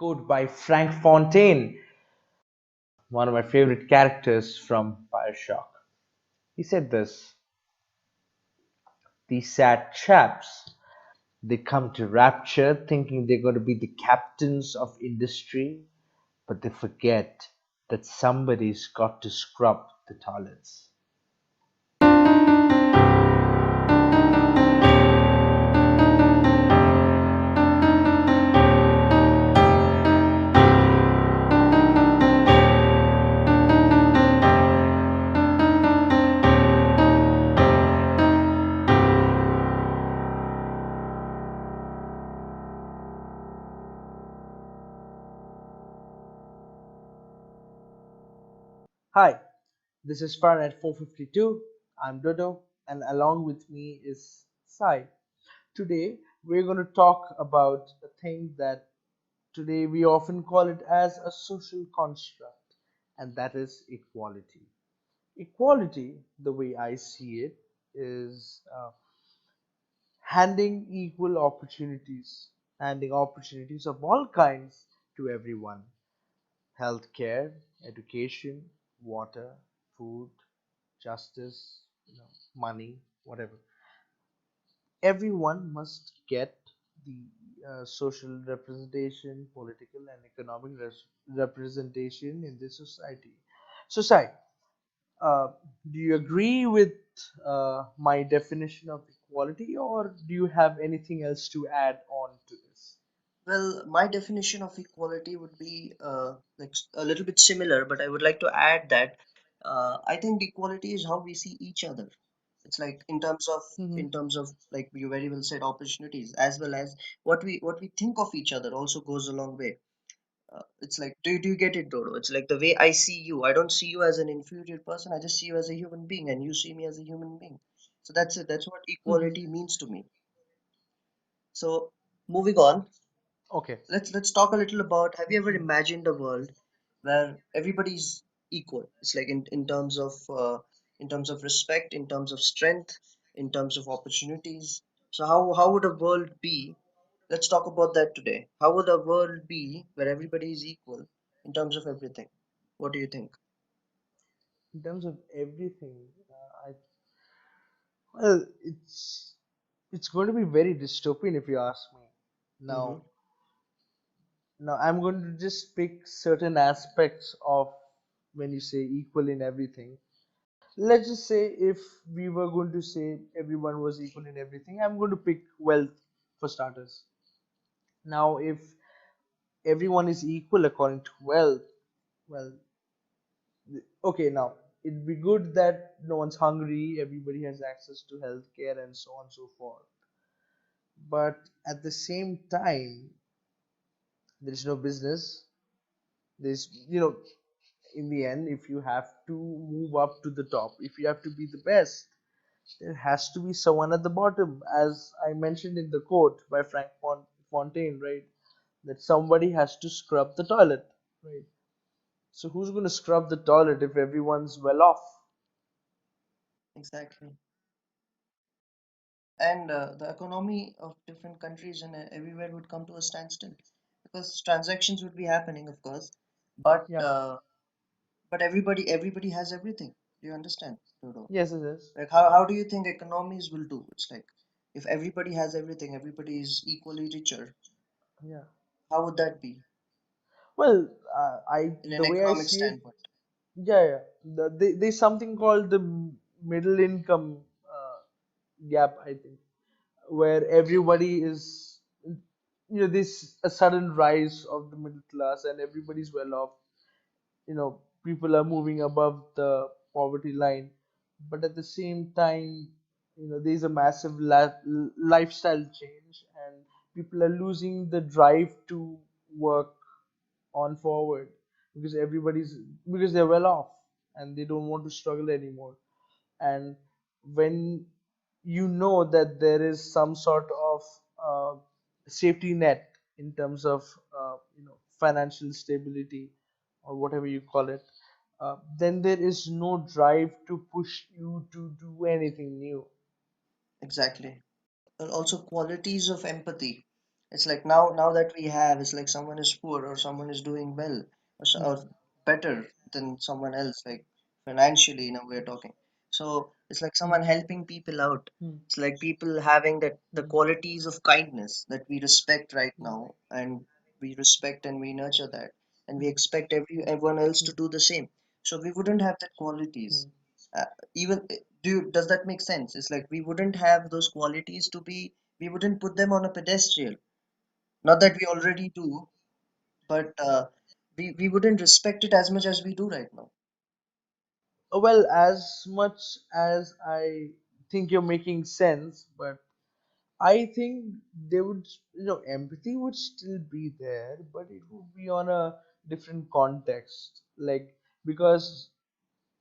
quote by Frank Fontaine, one of my favorite characters from Bioshock. He said this: these sad chaps, they come to rapture thinking they're going to be the captains of industry, but they forget that somebody's got to scrub the toilets. Hi, this is Fahrenheit 452. I'm Dodo, and along with me is Sai. Today, we're going to talk about a thing that today we often call it as a social construct, and that is equality. Equality, the way I see it, is handing opportunities of all kinds to everyone: healthcare, education, water, food, justice, money, whatever. Everyone must get the social representation, political and economic representation in this society. So, Sai, uh, do you agree with my definition of equality, or do you have anything else to add on to this? Well, my definition of equality would be a little bit similar, but I would like to add that I think equality is how we see each other. It's like Hmm. in terms of like you very well said opportunities as well as what we think of each other also goes a long way. It's like do you get it, Dodo? It's like the way I see you. I don't see you as an inferior person. I just see you as a human being, and you see me as a human being. So that's it. That's what Hmm. equality means to me. So moving on. Okay. Let's talk a little about, have you ever imagined a world where everybody's equal? It's like in terms of respect, in terms of strength, in terms of opportunities. So how would a world be? Let's talk about that today. How would a world be where everybody is equal in terms of everything? What do you think? In terms of everything, well, it's going to be very dystopian if you ask me. Mm-hmm. Now I'm going to just pick certain aspects of when you say equal in everything. Let's just say if we were going to say everyone was equal in everything, I'm going to pick wealth for starters. Now, if everyone is equal according to wealth, well, okay, now it'd be good that no one's hungry, everybody has access to healthcare, and so on and so forth. But at the same time, there's no business. There's, in the end, if you have to move up to the top, if you have to be the best, there has to be someone at the bottom, as I mentioned in the quote by Frank Fontaine, right? That somebody has to scrub the toilet, right? So who's going to scrub the toilet if everyone's well off? Exactly. And the economy of different countries and everywhere would come to a standstill because transactions would be happening, of course, but Yeah. everybody has everything. Do you understand, Dodo? Yes, it is. Like how do you think economies will do? It's like if everybody has everything, everybody is equally richer. Yeah. How would that be Well, in an the way I economic see it, standpoint? yeah, yeah. There's something called the middle income gap, I think, where everybody is, this a sudden rise of the middle class and everybody's well off. People are moving above the poverty line, but at the same time, there's a massive lifestyle change, and people are losing the drive to work on forward because because they're well off and they don't want to struggle anymore. And when you know that there is some sort of uh, safety net in terms of financial stability or whatever you call it, then there is no drive to push you to do anything new. Exactly. And also qualities of empathy. It's like now that we have, it's like someone is poor or someone is doing well or Hmm. better than someone else, like financially, we're talking. So it's like Hmm. someone helping people out. Hmm. It's like people having that the Hmm. qualities of kindness that we respect right Hmm. now, and we respect and we nurture that, and we expect everyone else to Hmm. do the same. So we wouldn't have that Hmm. qualities. Even does that make sense? It's like we wouldn't have those qualities to be. We wouldn't put them on a pedestal. Not that we already do, but we wouldn't respect it as much as we do right now. Well, as much as I think you're making sense, but I think they would, empathy would still be there, but it would be on a different context. Like, because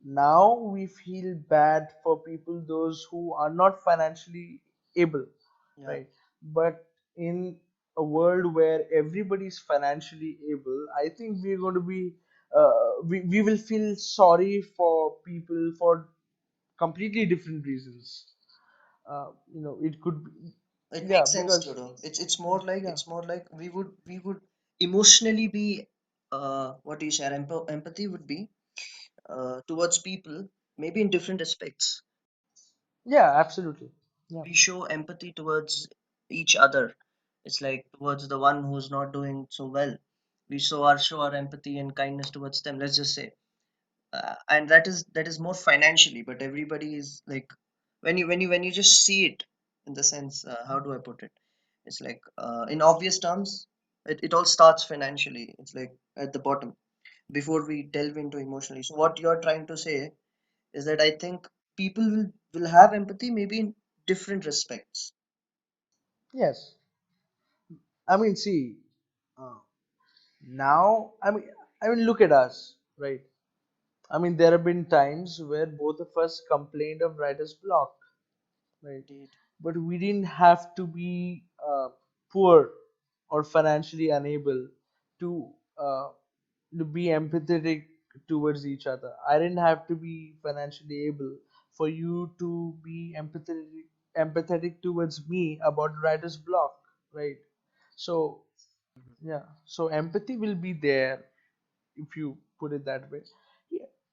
now we feel bad for people, those who are not financially able, Yeah, right? But in a world where everybody's financially able, I think we're going to be, we will feel sorry for people for completely different reasons. It could be, it yeah, makes sense, because, Dodo. yeah, It's more like we would emotionally be what do you say? Empathy would be towards people, maybe in different aspects. yeah, absolutely. Yeah. We show empathy towards each other. It's like towards the one who's not doing so well. We show our empathy and kindness towards them. Let's just say, and that is more financially, but everybody is like when you just see it in the sense, how do I put it? It's like in obvious terms, it all starts financially. It's like at the bottom before we delve into emotionally. So what you're trying to say is that I think people will have empathy maybe in different respects. Yes. I mean, see, uh, now, I mean, look at us, right? I mean, there have been times where both of us complained of writer's block, right? Indeed. But we didn't have to be poor or financially unable to uh, to be empathetic towards each other. I didn't have to be financially able for you to be empathetic towards me about writer's block, right? So yeah, so empathy will be there if you put it that way.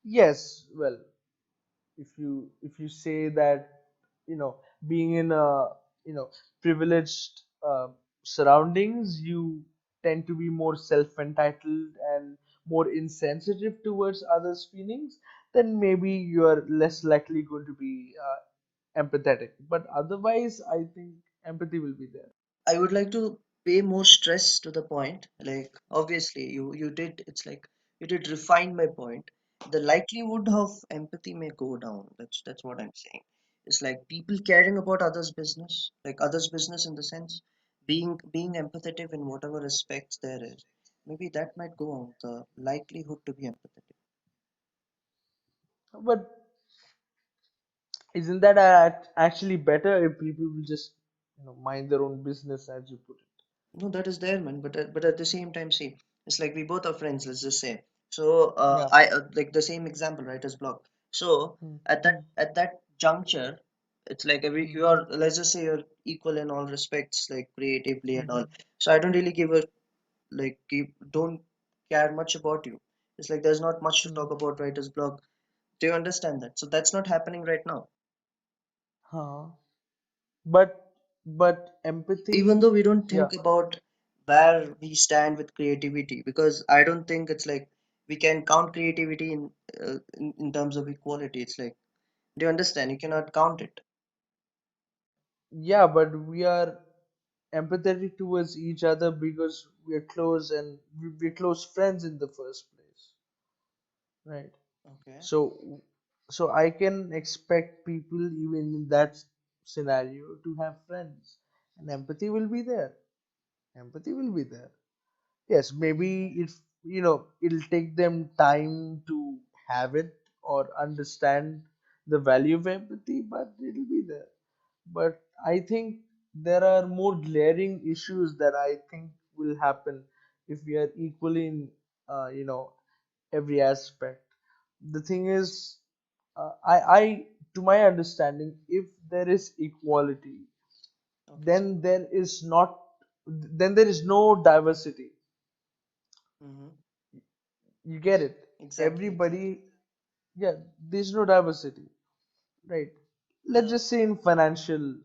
Yes, well, if you say that, being in a, privileged surroundings, you tend to be more self-entitled and more insensitive towards others feelings, then maybe you are less likely going to be empathetic, but otherwise I think empathy will be there. I would like to pay more stress to the point. Like obviously you did it's like you did refine my point. The likelihood of empathy may go down. That's what I'm saying. It's like people caring about others' business, like others' business in the sense being empathetic in whatever respects there is. Maybe that might go on. The likelihood to be empathetic. But isn't that actually better if people will just, mind their own business, as you put it? No, that is there, man. But at the same time, see, it's like we both are friends. Let's just say. So Yeah. I like the same example, writer's block. So Hmm. at that Hmm. at that juncture, it's like every Hmm. you are. Let's just say you're equal in all respects, like creatively and all. Hmm. So I don't really give a don't care much about you. It's like there's not much to Hmm. talk about writer's block. Do you understand that? So that's not happening right now. Huh. But Even though empathy, we don't yeah, think about where we stand with creativity, because I don't think it's like we can count creativity in terms of equality. It's like, do you understand? You cannot count it. yeah, but we are empathetic towards each other because we are close and we're close friends in the first place, right? Okay. So, so I can expect people even in that scenario to have friends, and empathy will be there. Empathy will be there. Yes, maybe if, it'll take them time to have it or understand the value of empathy, but it'll be there. But I think there are more glaring issues that I think will happen if we are equally in, every aspect. The thing is, to my understanding, if there is equality, Okay. then there is not then there is no diversity. Mm-hmm. You get it? Exactly, Everybody, exactly. yeah, there's no diversity, right? Let's Yeah. just say in financial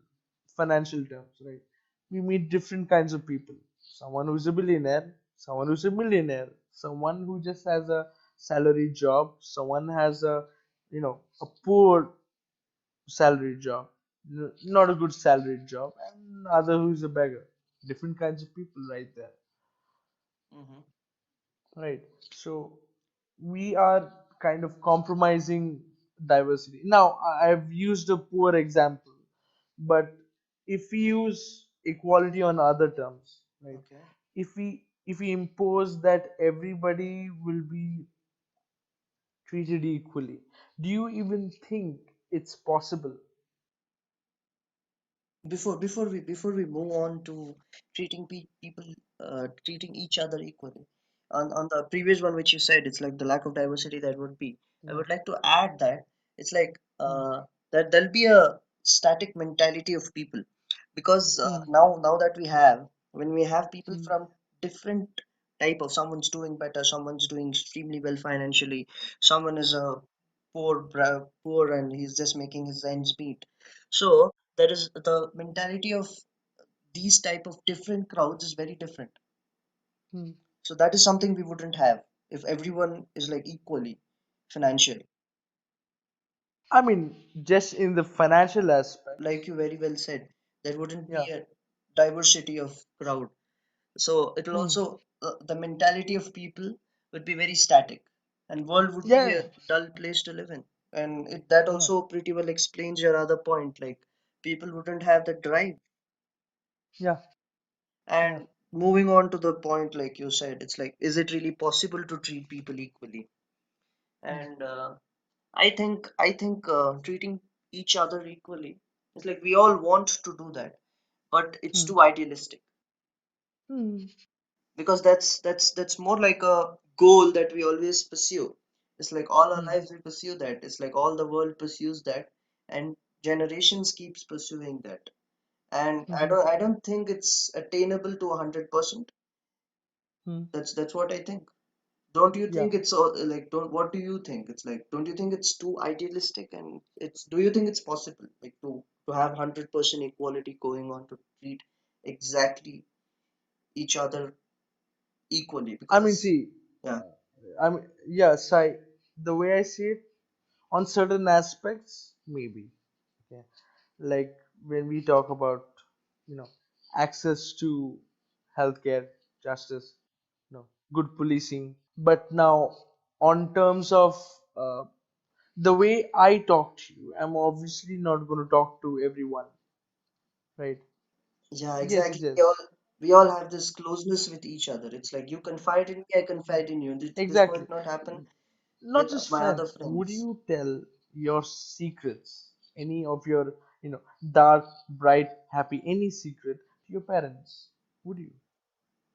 terms, right? We meet different kinds of people. Someone who's a billionaire, someone who's a millionaire, someone who just has a salary job, someone has a poor salary job, not a good salary job, and other who's a beggar. Different kinds of people right there, Mm-hmm. right? So we are kind of compromising diversity. Now, I've used a poor example, but if we use equality on other terms, right? Okay. If we impose that everybody will be treated equally, do you even think it's possible? Before we move on to treating people, treating each other equally, on the previous one which you said, it's like the lack of diversity that would be, I Yeah. would like to add that it's like Hmm. that there'll be a static mentality of people, because Hmm. now that we have, when we have people Hmm. from different type of, someone's doing better, someone's doing extremely well financially, someone is a poor and he's just making his ends meet. So there is the mentality of these type of different crowds is very different. Hmm. So that is something we wouldn't have if everyone is like equally financially. I mean, just in the financial Like aspects. you very well said, there wouldn't Yeah. be a diversity of crowd. So it will Hmm. also, the mentality of people would be very static, and world would be Yeah. a dull place to live in. And that Yeah. also pretty well explains your other point, like people wouldn't have the drive. Yeah. Yeah. And moving on to the point, like you said, it's like, is it really possible to treat people equally? Hmm. And I think treating each other equally, it's like we all want to do that, but it's Hmm. too idealistic, Hmm. because that's more like a goal that we always pursue. It's like all our Hmm. lives we pursue that. It's like all the world pursues that, and generations keeps pursuing that. And I Hmm. don't I don't think it's attainable to 100%. Hmm. That's what I think. Don't you Yeah. think it's all like, don't what do you think? It's like, don't you think it's too idealistic, and it's, do you think it's possible like to have 100% equality going on, to treat exactly each other equally? I mean, Because see, yeah, I mean, yes, the way I see it, on certain aspects, maybe. Okay. Like when we talk about, you know, access to healthcare, justice, good policing. But now, on terms of uh, the way I talk to you, I'm obviously not going to talk to everyone, right? yeah, Yes, exactly. We all yes, we all have this closeness with each other. It's like you confide in me, I confide in you. This exactly. might not happen Not with just my other friends. Would friends. you tell your secrets, any of your, dark, bright, happy, any secret to your parents? Would you?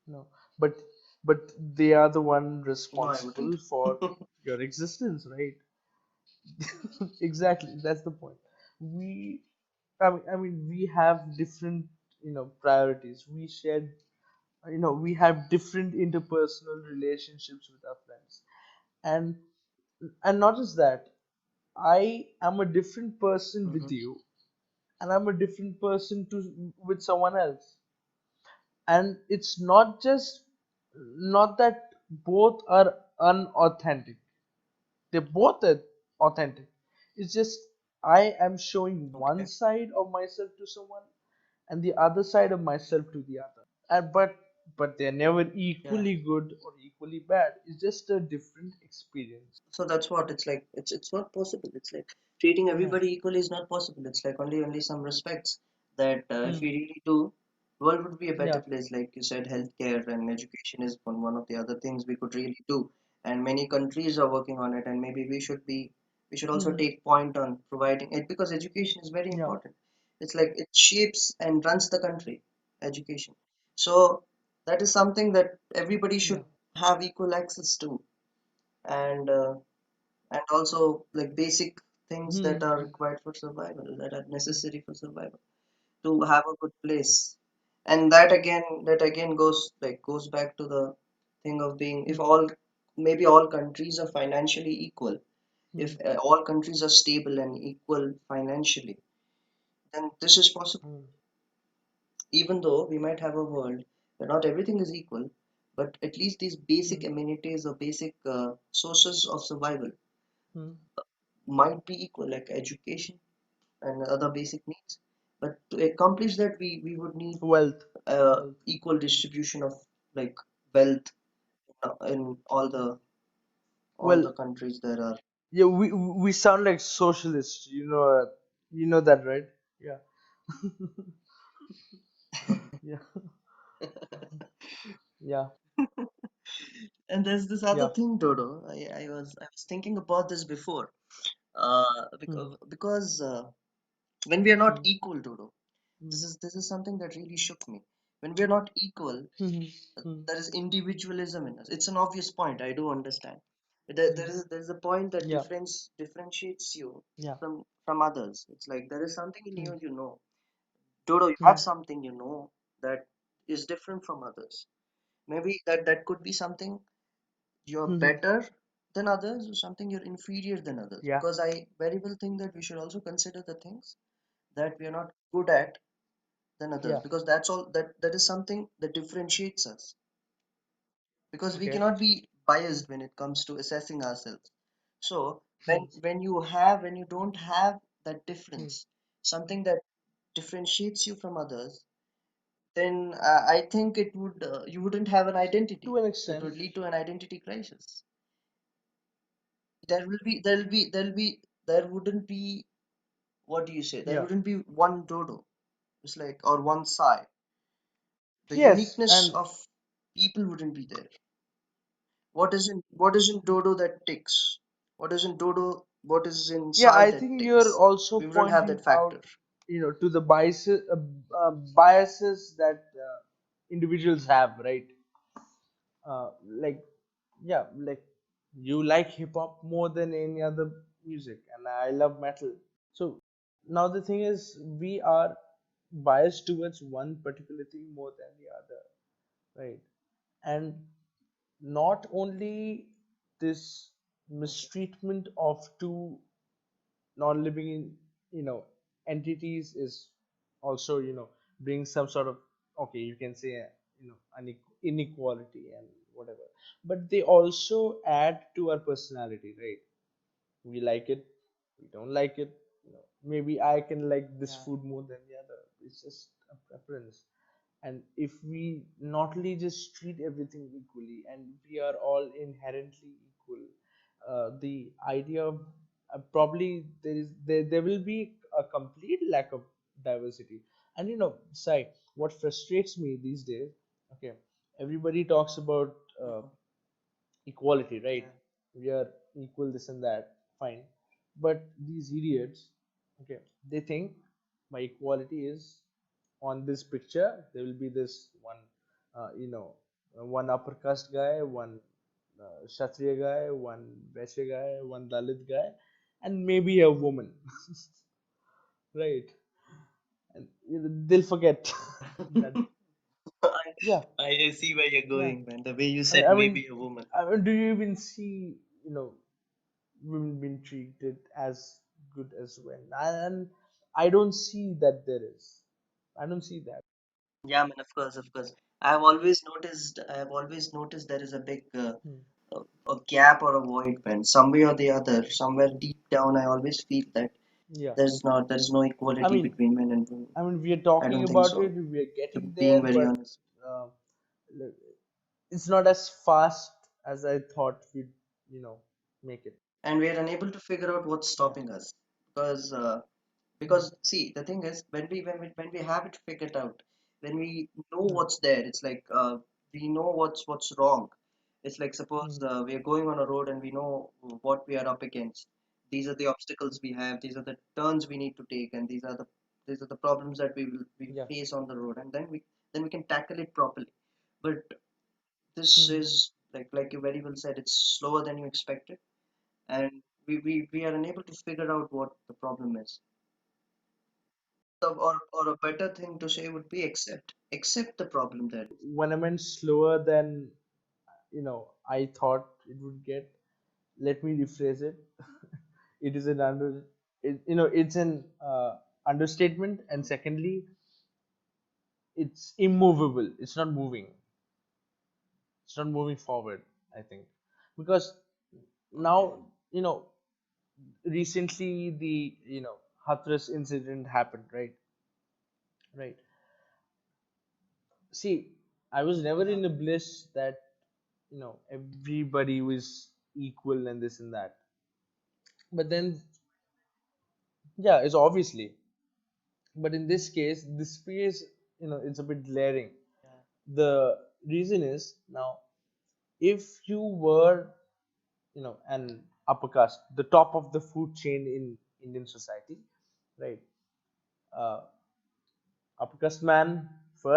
No. But but they are the one No, I wouldn't. responsible for your existence, right? Exactly. That's the point. We, I mean, we have different, priorities. We have different interpersonal relationships with our friends, and not just that. I am a different person with Hmm. you, and I'm a different person to with someone else. And it's not that both are unauthentic. They're both authentic. It's just I am showing one Okay. side of myself to someone and the other side of myself to the other. And but they're never Yeah. equally good or equally bad. It's just a different experience. So that's what it's like. It's not possible. It's like treating Yeah. everybody equally is not possible. It's like only some respects that if Hmm. we really do, world would be a better Yeah. place. Like you said, healthcare and education is one of the other things we could really do, and many countries are working on it. And maybe we should also Hmm. take point on providing it, because education is very Yeah. important. It's like it shapes and runs the country. Education. So that is something that everybody Yeah. should have equal access to, and also like basic things that are Hmm. required for survival, that are necessary for survival, to have a good place. And that again goes back to the thing of being, if Hmm. all, maybe all countries are financially equal, Hmm. if all countries are stable and equal financially, then this is possible. Hmm. Even though we might have a world where not everything is equal, but at least these basic Hmm. amenities or basic sources of survival Hmm. might be equal, like education and other basic needs. But to accomplish that, we would need Wealth. Wealth. equal distribution of like wealth in all Well, the countries there are. yeah, we sound like socialists. You know that, right? Yeah. Yeah. Yeah. And there's this Yeah. other thing, Dodo. I was thinking about this before. Hmm. Because when we are not Hmm. equal, Dodo, Hmm. this is something that really shook me. When we are not equal, Hmm. Hmm. there is individualism in us. It's an obvious point. I do understand. But there's a point that Yeah. differentiates you Yeah. from others. It's like there is something in Hmm. you, you know. Dodo, you have Hmm. something, you know, that is different from others. Maybe that could be something you're Hmm. better than others, or something you're inferior than others. Yeah. Because I very well think that we should also consider the things that we are not good at than others, Yeah. because that is something that differentiates us. Because we Okay. cannot be biased when it comes to assessing ourselves. So Hmm. when you don't have that Hmm. difference, something that differentiates you from others, then I think it would you wouldn't have an identity. To an That extent. would lead to an identity crisis. There wouldn't be, what do you say? There Yeah. wouldn't be one Dodo. It's like, or one Sai. The Yes, uniqueness and of people wouldn't be there. What is in Dodo that ticks? What is in yeah, Sai I that think you're ticks? also We wouldn't have pointing that out, factor. to the biases that individuals have, right? Like, yeah, like you like hip hop more than any other music, and I love metal. So now the thing is, we are biased towards one particular thing more than the other, right? And not only this Okay. mistreatment of two non-living entities is also bring some sort of, okay, you can say, inequality and whatever, but they also add to our personality, right? We like it, we don't like it, maybe I can like this Yeah. food more than the other. It's just a preference. And if we not only just treat everything equally and we are all inherently equal, the idea of, probably there will be a complete lack of diversity. And Sai, what frustrates me these days, okay, everybody talks about uh, Mhm. equality, right? Yeah. We are equal, this and that, fine. But these idiots, okay, they think my equality is on this picture. There will be this one, one upper caste guy, one Kshatriya guy, one Vaishya guy, one Dalit guy, and maybe a woman, right? And they'll forget that. I, Yeah, I see where you're yeah. going, man. The way you I mean, said I mean, maybe a woman. do you even see, women being treated as good as men? And I don't see that there is. I don't see that. Yeah, man, of course. I have always noticed there is a big Hmm. a gap or a void, man. Somewhere or the other, somewhere deep down, I always feel that Yeah. there's no I equality mean, between men and women. we are I talking don't think about so. it. We are To getting being there, very but honest. uh, it's not as fast as I thought we'd, make it. And we are unable to figure out what's Yeah. stopping us, because Hmm. see, the thing is, when we have it figured out, when we know Hmm. what's there, it's like we know what's wrong. It's like, suppose Hmm. we are going on a road and we know what we are up against. These are the obstacles we have, these are the turns we need to take, and these are the problems that we Yeah. face on the road, and then we can tackle it properly. But this Hmm. is like you very well said, it's slower than you expected, and we are unable to figure out what the problem is. Or a better thing to say would be accept the problem that When I meant slower than I thought it would get, let me rephrase it. It is an it's an understatement, and secondly, it's immovable. It's not moving forward, I think, because okay. now, recently the Hathras incident happened, right. See, I was never Yeah. in a bliss that everybody was equal and this and that, but then, yeah, it's obviously, but in this case, this space, it's a bit glaring. Yeah. The reason is, now, if you were an upper caste, the top of the food chain in Indian society, right? uh, Upper caste man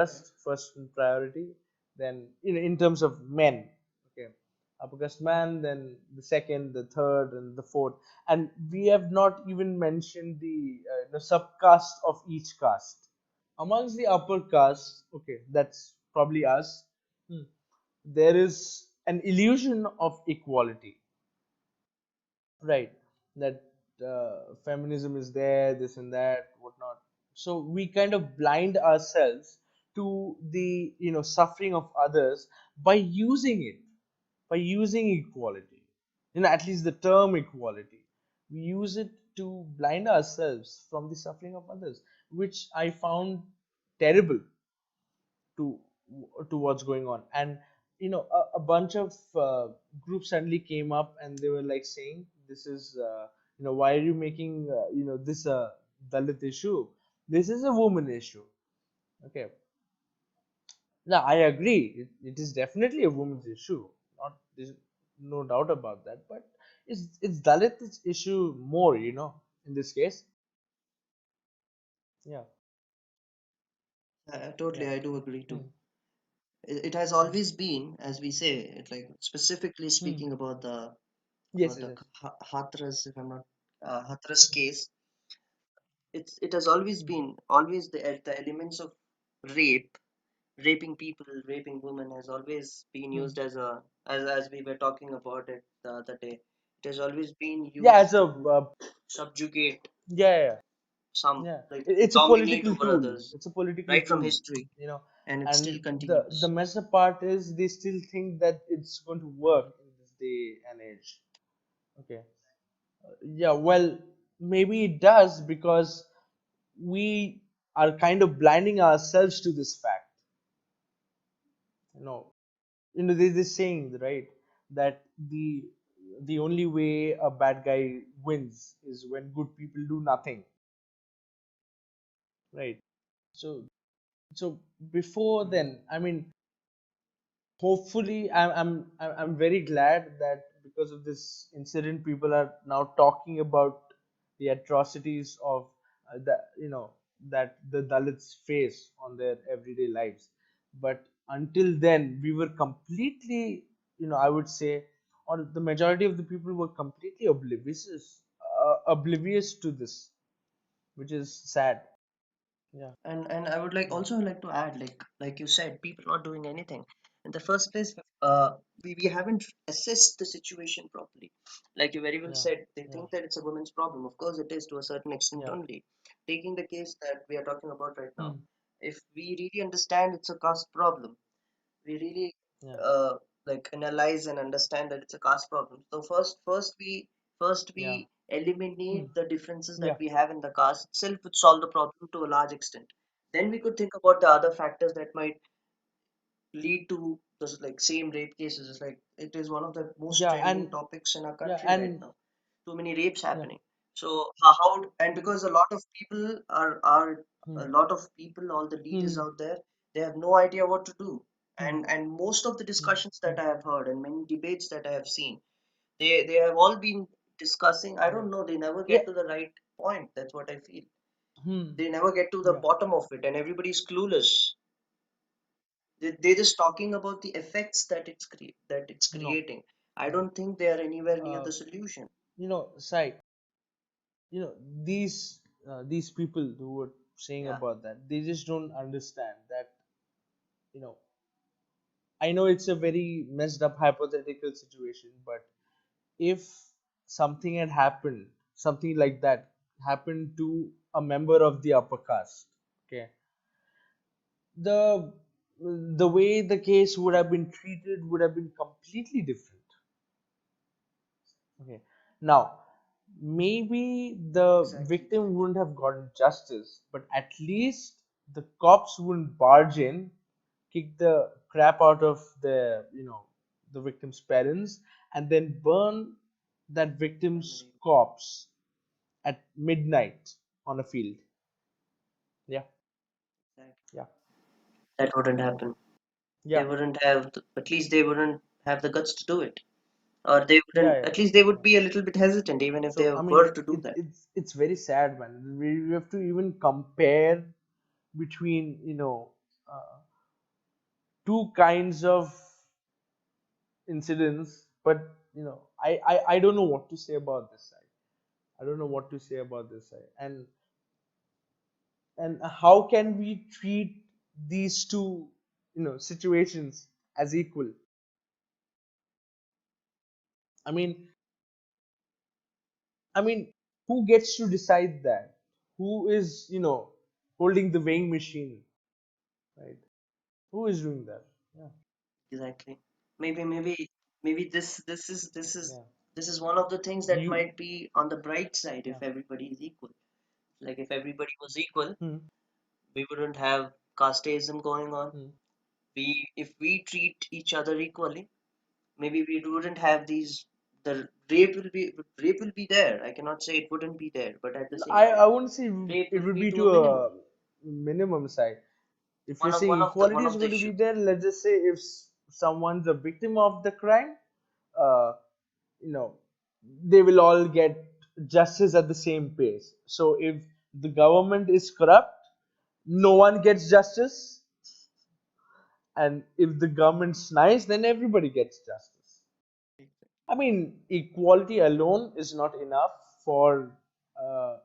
Okay. first in priority, then in terms of men, okay, upper caste man, then the second, the third, and the fourth, and we have not even mentioned the subcaste of each caste. Amongst the upper caste, okay, that's probably us. Hmm. There is an illusion of equality, right? That feminism is there, this and that, whatnot. So we kind of blind ourselves to the suffering of others by using it, by using equality, at least the term equality. We use it to blind ourselves from the suffering of others, which I found terrible to what's going on. And a bunch of groups suddenly came up and they were like saying, this is why are you making this a Dalit issue? This is a woman issue. Okay, now I agree, it is definitely a woman's issue, not there's no doubt about that, but it's Dalit issue more, in this case. Yeah, Totally, yeah. I do agree too. Hmm. It has Hmm. always been, as we say, it like specifically Hmm. speaking Yes, about yes, the yes. Hathras, if I'm not Hathras case, it has always Hmm. been always the elements of rape, raping people, raping women has always been Hmm. used as a as we were talking about it the other day. It has always been Yeah, used it's a to subjugate yeah, yeah, some, yeah. like to It's a dominate political over tool. others It's a political right from tool, history, you know. and it still And the continues. messed up part is they still think that it's going to work in this day and age. Okay. Yeah, well, maybe it does because we are kind of blinding ourselves to this fact. You know, there's this saying, right, that the only way a bad guy wins is when good people do nothing, right? So so before Mhm. then, I mean, hopefully, I'm very glad that because of this incident, people are now talking about the atrocities of that the Dalits face on their everyday lives. But until then, we were completely, I would say, or the majority of the people were completely oblivious to this, which is sad. Yeah, And I would like yeah, also like to add, like you said, people not doing anything in the first place. We haven't assessed the situation properly. Like you very well yeah, said, they yeah, think that it's a woman's problem. Of course it is, to a certain extent yeah, only. Taking the case that we are talking about right now, hmm, if we really understand it's a caste problem, we really yeah, like analyze and understand that it's a caste problem. So yeah, first we eliminate hmm, the differences that yeah, we have in the caste itself, would solve the problem to a large extent. Then we could think about the other factors that might lead to this, like same rape cases. It's like it is one of the most yeah, trending and topics in our yeah, country right and now. Too many rapes yeah. happening. So how, and because a lot of people are Hmm. a lot of people, all the leaders Hmm. out there, they have no idea what to do. Hmm. And most of the Hmm. discussions Hmm. that I have heard and many debates that I have seen, they have all been discussing. I Yeah. don't know. They never Yeah. get to the right point. That's what I feel. Hmm. They never get to the Yeah. bottom of it, and everybody's clueless. They're just talking about the effects that it's No. creating. I No. don't think they are anywhere near Uh, the solution. Sai, these people who were saying Yeah, about that. They just don't understand that, you know, I know it's a very messed up hypothetical situation, but if something had happened, something like that happened to a member of the upper caste, okay, the the way the case would have been treated would have been completely different. Okay. Now, maybe the exactly, victim exactly. wouldn't have gotten justice, but at least the cops wouldn't barge in, kick the crap out of the victim's parents, and then burn that victim's Family, corpse at midnight on a field. Yeah, exactly. yeah, That wouldn't happen. They yeah, wouldn't have, at least they wouldn't have the guts to do it. Or they yeah, wouldn't, yeah, at least they would yeah. be a little bit hesitant even if they So I were mean, to do that. it's very sad, man. We have to even compare between uh, two kinds of incidents, but I don't know what to say about this side. I don't know what to say about this side. And how can we treat these two situations as equal? I mean i mean who gets to decide that? Who is holding the weighing machine, right? Who is doing that? Yeah, Exactly. Maybe this is yeah. this is one of the things that You might be on the bright side Yeah. if everybody is equal. Like if everybody was equal, Hmm. we wouldn't have casteism going on. Hmm. If we treat each other equally, maybe we wouldn't have these. The rape will be there. I cannot say it wouldn't be there, but at the same I time, wouldn't say rape it will would be be to a to minimum. a minimum side. If you're One of saying one of the equality one is of the going to be issues. there, let's just say if someone's a victim of the crime, uh, you know, they will all get justice at the same pace. So if the government is corrupt, no one gets justice, and if the government's nice, then everybody gets justice. I mean, equality alone is not enough for uh,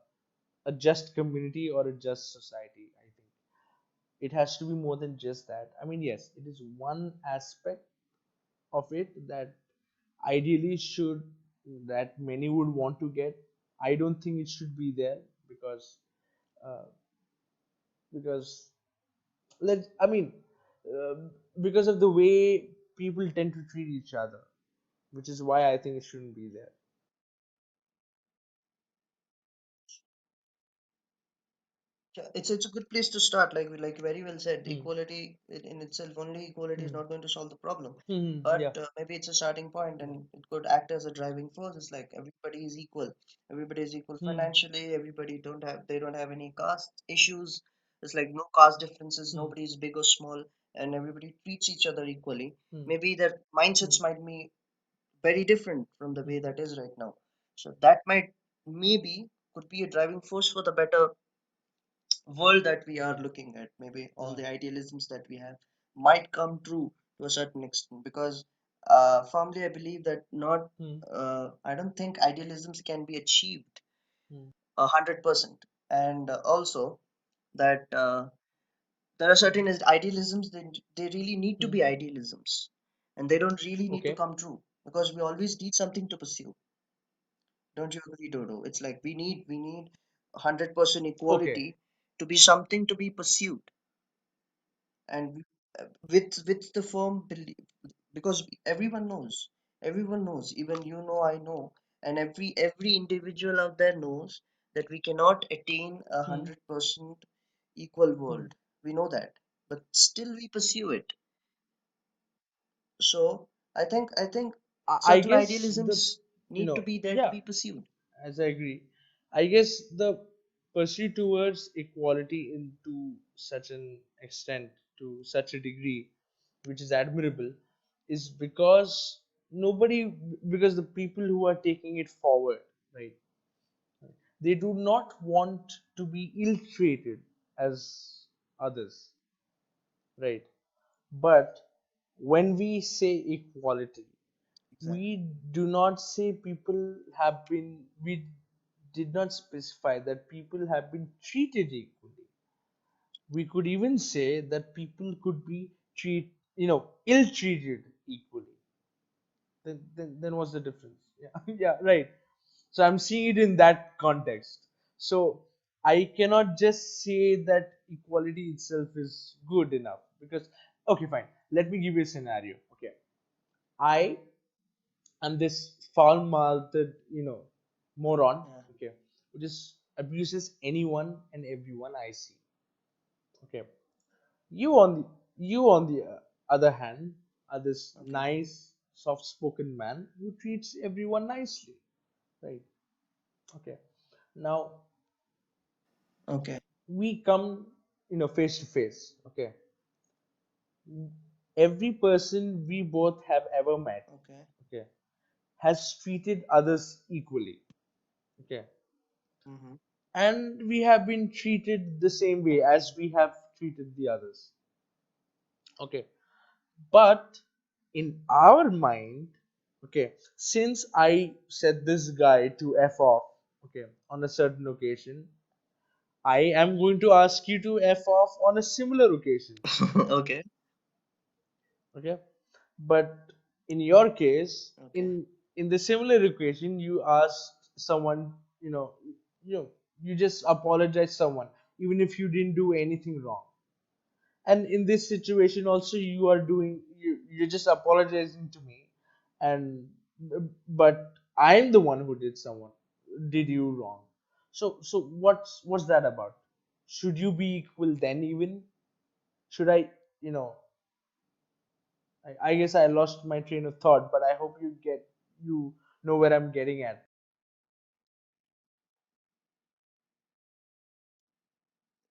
a just community or a just society, I think. It has to be more than just that. I mean, yes, it is one aspect of it that ideally should that many would want to get. I don't think it should be there uh, because let I mean uh, because of the way people tend to treat each other, which is why I think it shouldn't be there. Yeah, it's a good place to start. Like you very well said, Hmm. equality in itself, only equality is Hmm. not going to solve the problem. Hmm. Yeah. But maybe it's a starting point, Yeah. and it could act as a driving force. It's like everybody is equal. Everybody is equal Hmm. financially. They don't have any caste issues. It's like no caste differences. Hmm. Nobody is big or small, and everybody treats each other equally. Hmm. Maybe their Hmm. mindsets might be very different from the way Hmm. that is right now. So that might maybe could be a driving force for the better world that we are looking at. Maybe all Yeah. the idealisms that we have might come true to a certain extent because firmly I believe that not Hmm. I don't think idealisms can be achieved Hmm. 100%, and also that there are certain idealisms they really need to Hmm. be idealisms, and they don't really need to Okay. come true because we always need something to pursue. Don't you agree, Dodo? It's like we need 100% Okay. equality to be something to be pursued, and with the firm belief, because everyone knows, even you know, I know, and every individual out there knows that we cannot attain a Hmm. 100% equal Hmm. world. We know that, but still we pursue it. So I think I certain guess the idealisms need to be there to yeah, be pursued. as I agree. I guess the pursuit towards equality into such an extent, to such a degree, which is admirable, is because the people who are taking it forward, right? They do not want to be ill-treated as others, right? But when we say equality, Exactly. we do not say we did not specify that people have been treated equally. We could even say that people could be ill-treated equally. Then what's the difference? Yeah, yeah, right. So I'm seeing it in that context. So I cannot just say that equality itself is good enough because, okay, fine. Let me give you a scenario. Okay, I am this foul-mouthed, moron. Yeah. Okay, who just abuses anyone and everyone I see. Okay, you on the other hand are this Okay. nice, soft-spoken man who treats everyone nicely, right? Okay. Now Okay. we come, face to face. Okay. Every person we both have ever met, Okay. okay, has treated others equally. Okay. Mm-hmm. And we have been treated the same way Okay. as we have treated the others. Okay. But in our mind, okay, since I said this guy to F off, okay, on a certain occasion, I am going to ask you to F off on a similar occasion. Okay. Okay. But in your case, Okay. in the similar occasion, you asked someone, you know, you just apologize someone, even if you didn't do anything wrong. And in this situation also you're just apologizing to me, and but I'm the one who did you wrong. So what's that about? Should you be equal then? Even should I, you know I guess I lost my train of thought, but I hope you know where I'm getting at.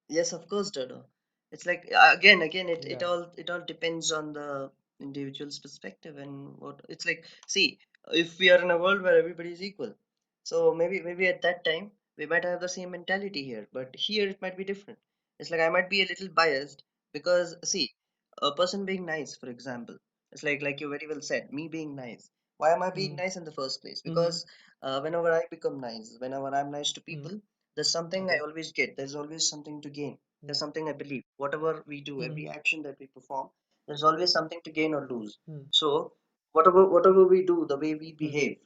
Yes, of course, Dodo. It's like again, Yeah. it all depends on the individual's perspective and what it's like. See, if we are in a world where everybody is equal, so maybe at that time we might have the same mentality here, but here it might be different. It's like I might be a little biased because see, a person being nice, for example, it's like you very well said, me being nice. Why am I being Mm-hmm. nice in the first place? Mm-hmm. Because whenever I become nice, whenever I'm nice to Mm-hmm. people, there's something I Okay. always get. There's always something to gain. There's Yeah. something I believe. Whatever we do, every Mm-hmm. action that we perform, there's always something to gain or lose. Mm-hmm. So whatever we do, the way we Mm-hmm. behave,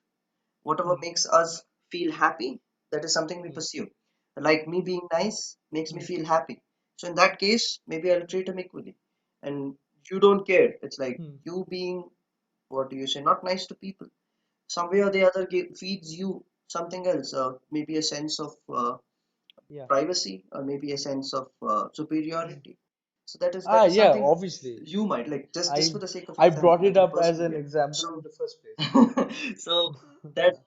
whatever makes us feel happy, that is something we Mm-hmm. pursue. Like me being nice makes me Mm-hmm. feel happy. So in that case, maybe I'll treat him equally. And you don't care. It's like Mm-hmm. you being, what do you say, not nice to people. Some way or the other feeds you something else, maybe a sense of Yeah. privacy or maybe a sense of Mm. superiority. So that Ah, is yeah, something obviously. you might like, just I for the sake of I brought example, it I'm a up as person an here. example in So the first place. so that yeah.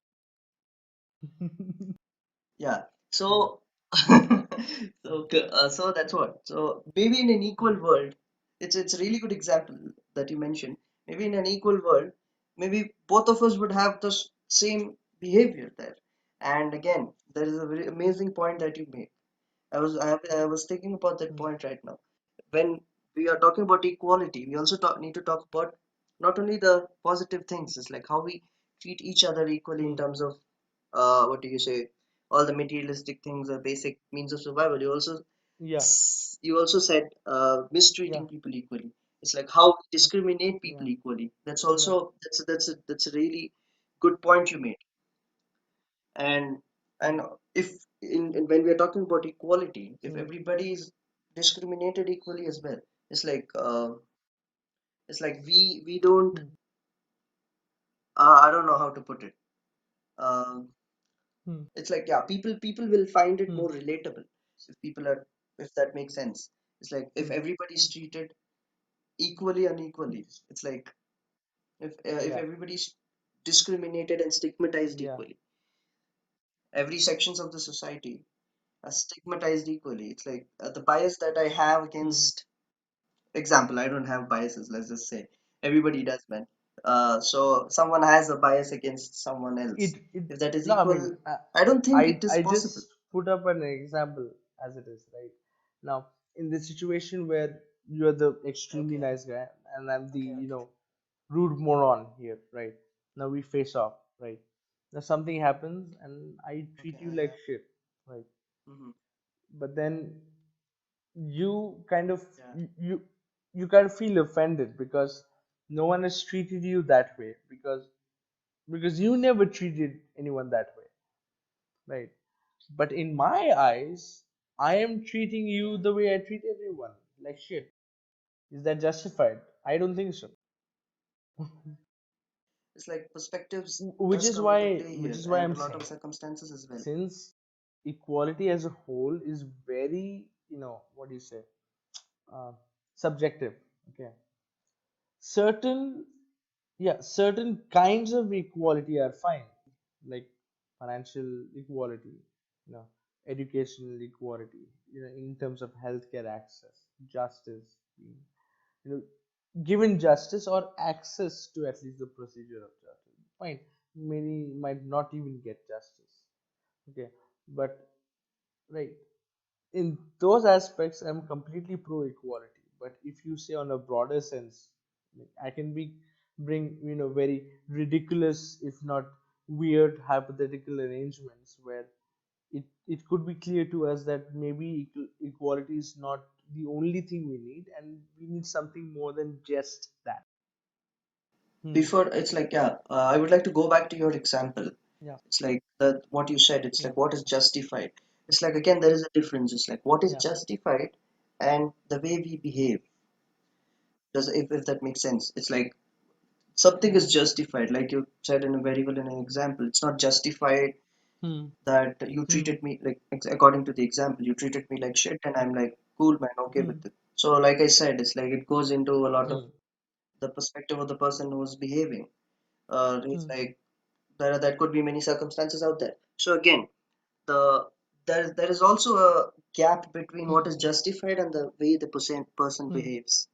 Yeah. So so that's what. So maybe in an equal Mm, world, it's a really good example that you mentioned. Maybe in an equal world, maybe both of us would have the same behavior there. And again, there is a very amazing point that you made. I was thinking about that mm, point right now. When we are talking about equality, we also need to talk about not only the positive things, it's like how we treat each other equally in mm. terms of what do you say, all the materialistic things or basic means of survival. Yeah. You also said Yeah. mistreating people equally. It's like how we Yeah. discriminate Yeah. people equally. Yeah. That's a really good point you made. and and Mm, if when we are talking about equality, if mm, everybody is discriminated equally as well, it's like we don't mm, I don't know how to put it. um mm, it's like yeah, people will find it mm, more relatable if people are, if that makes sense. It's like if mm. everybody's treated equally unequally, Just- it's like if Yeah. everybody's discriminated and stigmatized Yeah. equally, every sections of the society are stigmatized equally. It's like the bias that I have Mm. against, example, I don't have biases, let's just say. Everybody does, man. So someone has a bias against someone else. It If that is No, I mean, equal, I don't think it is I possible. just put up an example as it is, right? Now, in the situation where you're the extremely Okay, nice guy and I'm the, okay, okay, rude moron here, right? Now we face off, right? Now something happens and I treat okay, you like shit, right? hmm But then you kind of Yeah. you kind of feel offended because no one has treated you that way, because you never treated anyone that way, right? But in my eyes, I am treating you Yeah. the way I treat everyone, like shit. Is that justified? I don't think so. It's like perspectives which does is come into why play which here, is why and I'm a lot of saying, circumstances as well. since equality as a whole is very, what do you say, uh, subjective. Okay, certain, yeah, certain kinds of equality are fine, like financial equality, educational equality, in terms of healthcare access, justice, you know given justice or access to at least the procedure of justice, fine. Many might not even get justice. Okay, but right, in those aspects I'm completely pro equality. But if you say on a broader sense, like, I can bring very ridiculous, if not weird, hypothetical arrangements where it could be clear to us that maybe equality is not the only thing we need, and we need something more than just that. Hmm. Before, it's like, yeah, I would like to go back to your example. Yeah. It's like that what you said, it's Yeah. like what is justified. It's like, again, there is a difference. It's like what is Yeah. justified and the way we behave. Does, if that makes sense. It's like something is justified, like you said in a very well in an example. It's not justified Hmm. that you Hmm. treated me like, according to the example, you treated me like shit, and I'm like, cool, man, okay Hmm. with it. So, like I said, it's like it goes into a lot of Hmm. the perspective of the person who's behaving. It's Hmm. like there could be many circumstances out there. So again, the there is also a gap between Hmm. what is justified and the way the person Hmm. behaves.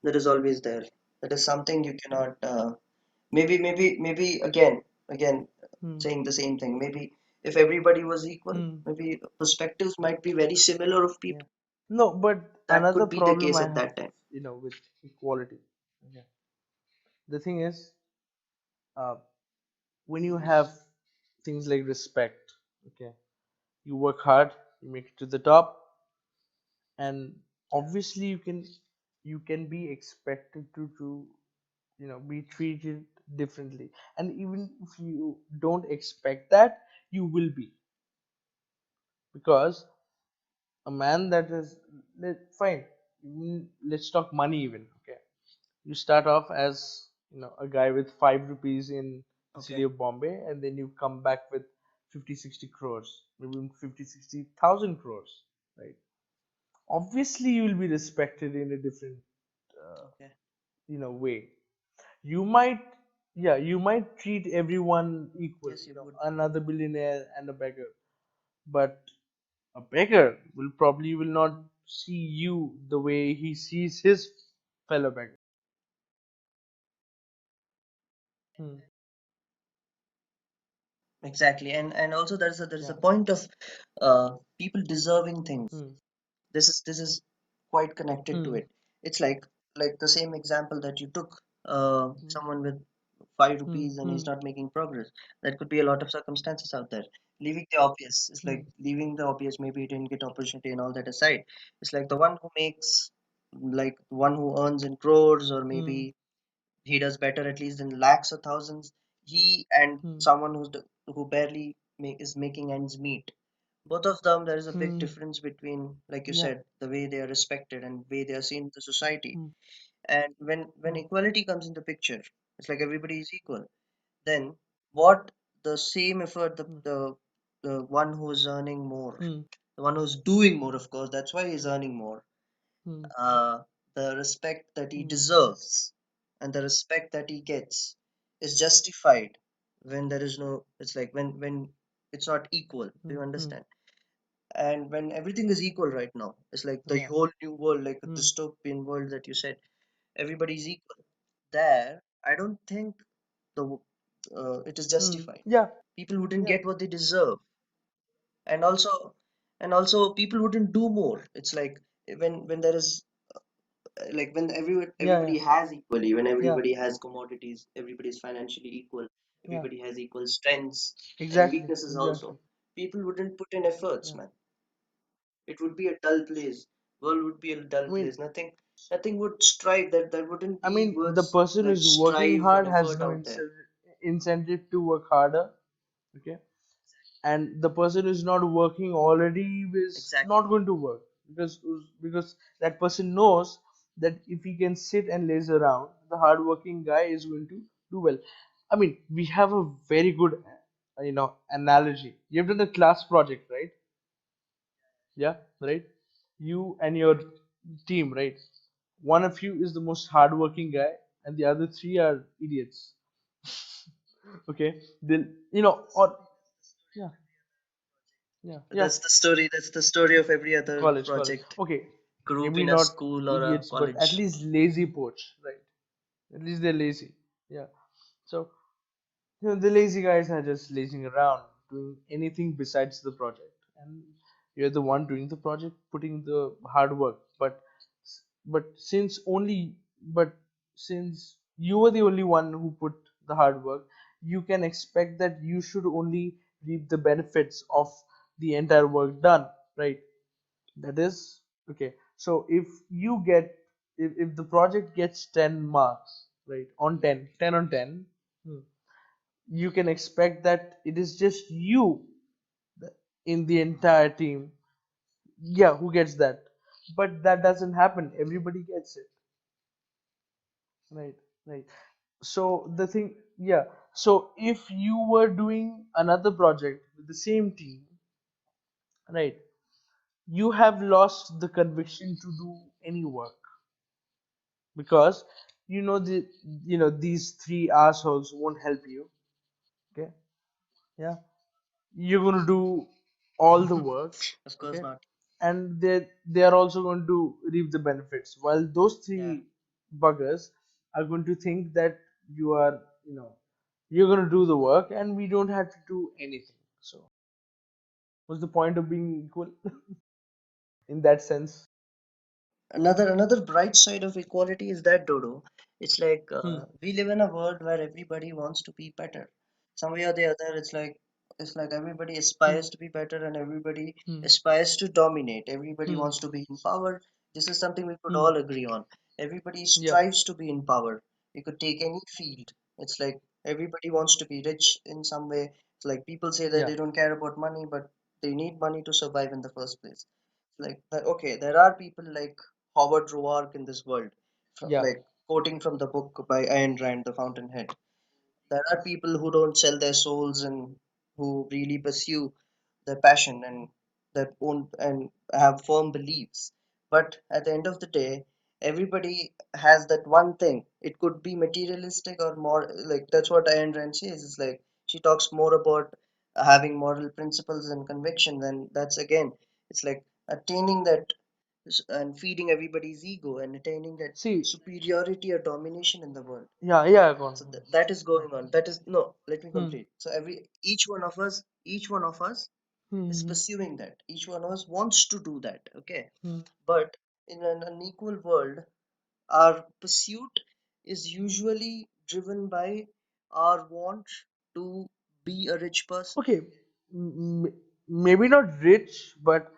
That is always there. That is something you cannot. Maybe again, Hmm. saying the same thing. Maybe if everybody was equal, Hmm. maybe perspectives might be very similar of Yeah. people. No, but That another could be the problem case I at have, that time. with equality. Okay. The thing is, uh, when you have things like respect, okay, you work hard, you make it to the top, and Yeah. obviously you can be expected to be treated differently. And even if you don't expect that, you will be, because a man that is, fine, let's talk money even. Okay, you start off as a guy with 5 rupees in the city Okay. of Bombay, and then you come back with 50, 60 crores, maybe 50, 60,000 crores, right? Obviously you will be respected in a different uh, Okay. way. You might, yeah, you might treat everyone equal, Yes, you would. another billionaire and a beggar, but a beggar will not see you the way he sees his fellow beggar. Hmm. Exactly. And also there is a Yeah. point of people deserving things. Hmm. This is quite connected to Hmm. it. It's like the same example that you took. Hmm. Someone with five Hmm. rupees and Hmm. he's not making progress. That could be a lot of circumstances out there. Leaving the obvious. It's Hmm. like leaving the obvious. Maybe he didn't get opportunity and all that aside. It's like the one who makes, like the one who earns in crores, or Hmm. maybe he does better at least in lakhs or thousands. He and Hmm. someone who barely is making ends meet. Both of them, there is a big Hmm. difference between, like you Yeah. said, the way they are respected and way they are seen in the society. Hmm. And when Hmm. equality comes into picture, it's like everybody is equal. Then what, the same effort, Hmm. the one who is earning more, Hmm. the one who's doing more, of course, that's why he's earning more. Hmm. The respect that he Hmm. deserves and the respect that he gets is justified when there is no. It's like when it's not equal. Do Hmm. you Hmm. understand? And when everything is equal right now, it's like the Yeah. whole new world, like a Hmm. dystopian world that you said, everybody's equal. There, I don't think the it is Hmm. justified. Yeah. People wouldn't Yeah. get what they deserve, and also people wouldn't do more. It's like when there is like when Yeah. Yeah. everybody has equally, when Yeah. everybody has commodities, everybody is financially equal, Yeah. everybody has equal strengths and Exactly. weaknesses Exactly. also. People wouldn't put in efforts, Yeah. man. it would be a dull place. World would be a dull I mean, place. Nothing would strive. That wouldn't I be mean, the words person like who's working strive and hard has effort no out there. incentive to work harder. Okay, and the person who's not working already is not Exactly. going to work because that person knows that if he can sit and laze around, the hardworking guy is going to do well. I mean, we have a very good, analogy. You've done a class project, right? Yeah, right. You and your team, right? One of you is the most hardworking guy, and the other three are idiots. Okay, they'll, or yeah, yeah, That's the story of every other college. project Okay, group maybe in a not school or a idiots, but at college. least lazy poach, right? At least they're lazy. Yeah. So the lazy guys are just lazing around, doing anything besides the project, and you're the one doing the project, putting the hard work. But since only, but since you were the only one who put the hard work, you can expect that you should only reap the benefits of the entire work done, right? That is okay. So if the project gets 10 marks, right, on 10 on 10, hmm, you can expect that it is just you in the entire team, yeah, who gets that. But that doesn't happen. Everybody gets it, right? Right. So the thing, yeah. So if you were doing another project with the same team, right, you have lost the conviction to do any work because these three assholes won't help you. Okay, yeah, you're gonna do all the work. Of course Okay, not. and they are also going to reap the benefits while those Yeah. three buggers are going to think that you are you're going to do the work and we don't have to do anything. So what's the point of being equal in that sense? Another bright side of equality is that, Dodo, it's like Hmm. we live in a world where everybody wants to be better. Some way or the other, it's like everybody Hmm. aspires to be better and everybody Hmm. aspires to dominate. Everybody Hmm. wants to be in power. This is something we could Hmm. all agree on. Everybody Yeah. strives to be in power. You could take any field. It's like everybody wants to be rich in some way. It's like people say that Yeah. they don't care about money, but they need money to survive in the first place. Like that, okay, there are people like Howard Roark in this world, Yeah. like quoting from the book by Ayn Rand, The Fountainhead. There are people who don't sell their souls and who really pursue their passion and their own and have firm beliefs. But at the end of the day, everybody has that one thing. It could be materialistic or more like that's what Ayn Rand says. It's like she talks more about having moral principles and conviction. Then that's again, it's like attaining that and feeding everybody's ego and attaining that See, superiority or domination in the world. yeah, go on. So that is going on. That is no, let me Hmm. complete. So each one of us is Hmm. pursuing that. Each one of us wants to do that. Okay, Hmm. but in an unequal world, our pursuit is usually driven by our want to be a rich person. Okay, maybe not rich, but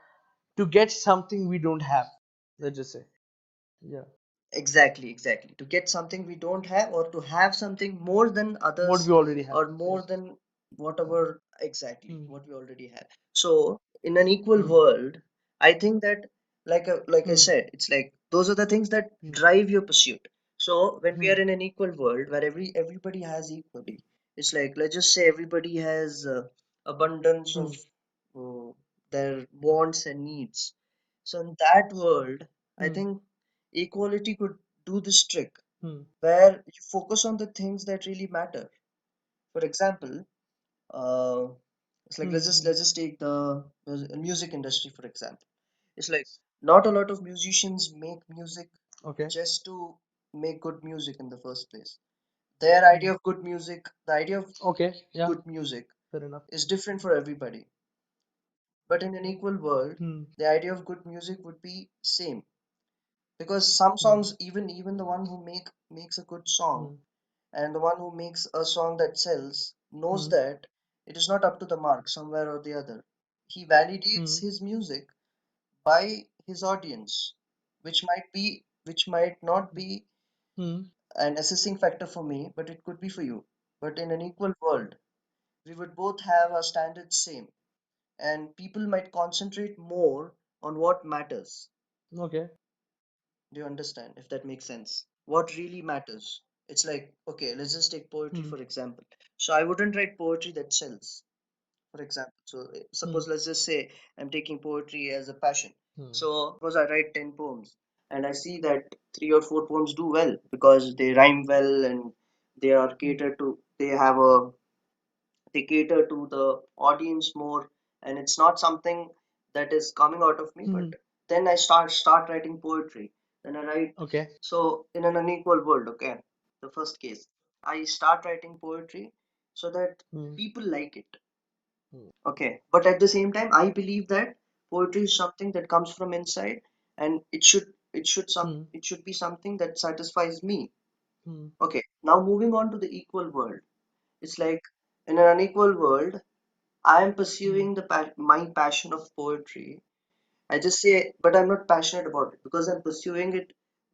to get something we don't have. Let's just say, yeah, Exactly, exactly. To get something we don't have, or to have something more than what others, we already have. or Yeah. more than whatever exactly Hmm. what we already have. So, in an equal Hmm. world, I think that, like I Hmm. said, it's like those are the things that Hmm. drive your pursuit. So, when we Hmm. are in an equal world where everybody has equally, it's like let's just say everybody has abundance Hmm. of uh, their wants and needs. So, in that world, I Hmm. think equality could do this trick Hmm. where you focus on the things that really matter. For example, uh, it's like Hmm. let's just take the music industry for example. It's like not a lot of musicians make music Okay. just to make good music in the first place. Their Hmm. idea of good music, the idea of Okay. Yeah. good music Fair enough. is different for everybody. But in an equal world, Hmm. the idea of good music would be same because some Hmm. songs, even the one who makes a good song Hmm. and the one who makes a song that sells knows Hmm. that it is not up to the mark somewhere or the other. He validates Hmm. his music by his audience, which might not be Hmm. an assessing factor for me, but it could be for you. But in an equal world, we would both have our standards same, and people might concentrate more on what matters. Okay. Do you understand? If that makes sense. What really matters? It's like, okay, let's just take poetry Hmm. for example. So I wouldn't write poetry that sells, for example. So Hmm. suppose let's just say I'm taking poetry as a passion. Hmm. So suppose I write 10 poems and I see that 3 or 4 poems do well because they rhyme well and they are catered to, they cater to the audience more, and it's not something that is coming out of me, but Hmm. then I start writing poetry. Then I write. Okay. So in an unequal world, okay, the first case, I start writing poetry so that Hmm. people like it. Hmm. Okay, but at the same time, I believe that poetry is something that comes from inside, and Hmm. it should be something that satisfies me. Hmm. Okay, now moving on to the equal world. It's like in an unequal world, I am Hmm. pursuing my passion of poetry. I just say, but I'm not passionate about it because I'm pursuing it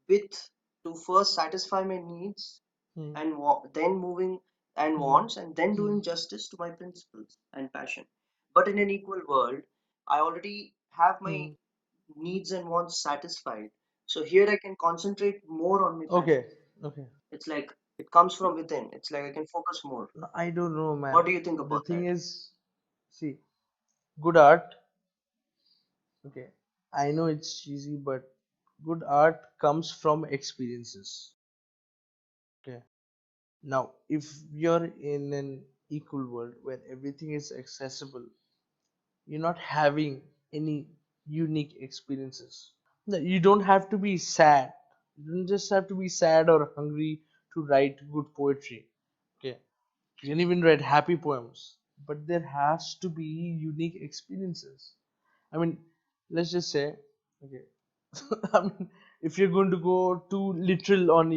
with to first satisfy my needs Hmm. and then moving and Hmm. wants and then Hmm. doing justice to my principles and passion. But in an equal world, I already have my Hmm. needs and wants satisfied. So here I can concentrate more on my Okay. passion. Okay. It's like it comes from within. It's like I can focus more. No, I don't know, man. What do you think The about thing that? is, see, good art. Okay. I know it's cheesy, but good art comes from experiences. Okay. Now, if you're in an equal world where everything is accessible, you're not having any unique experiences. No, you don't have to be sad. You don't just have to be sad or hungry to write good poetry. Okay. You can even write happy poems. But there has to be unique experiences. I mean, let's just say, okay, I mean, if you're going to go too literal on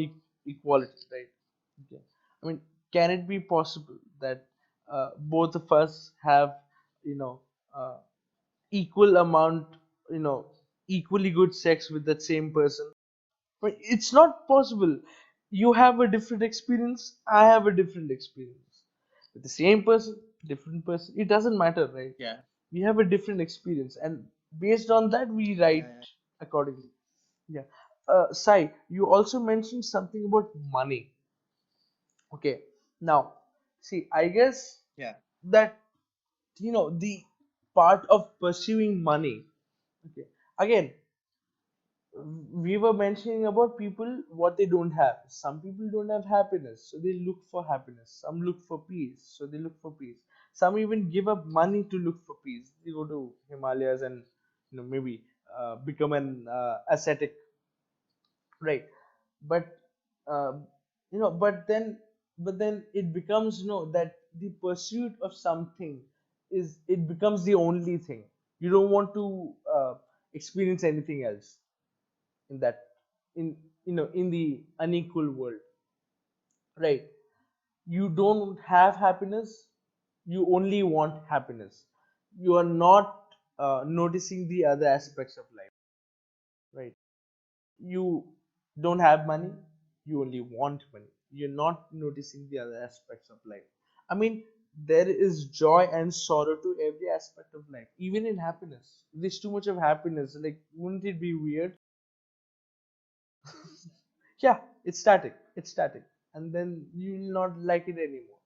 equality, right? Okay. I mean, can it be possible that both of us have, you know, uh, equal amount, you know, equally good sex with that same person? But it's not possible. You have a different experience, I have a different experience. With the same person, different person, it doesn't matter, right? Yeah, We have a different experience, and based on that, we yeah, write yeah, accordingly. Yeah. Sai, you also mentioned something about money. Okay. Now, see, I guess yeah. that, the part of pursuing money. Okay. Again, we were mentioning about people what they don't have. Some people don't have happiness, so they look for happiness. Some look for peace, so they look for peace. Some even give up money to look for peace. They go to Himalayas and maybe become an ascetic, right? But but then it becomes that the pursuit of something is it becomes the only thing. You don't want to experience anything else in that in the unequal world, right? You don't have happiness, you only want happiness. You are not noticing the other aspects of life, right? You don't have money, you only want money. You're not noticing the other aspects of life. I mean, there is joy and sorrow to every aspect of life, even in happiness. If there's too much of happiness, like, wouldn't it be weird? Yeah, it's static, and then you'll not like it anymore.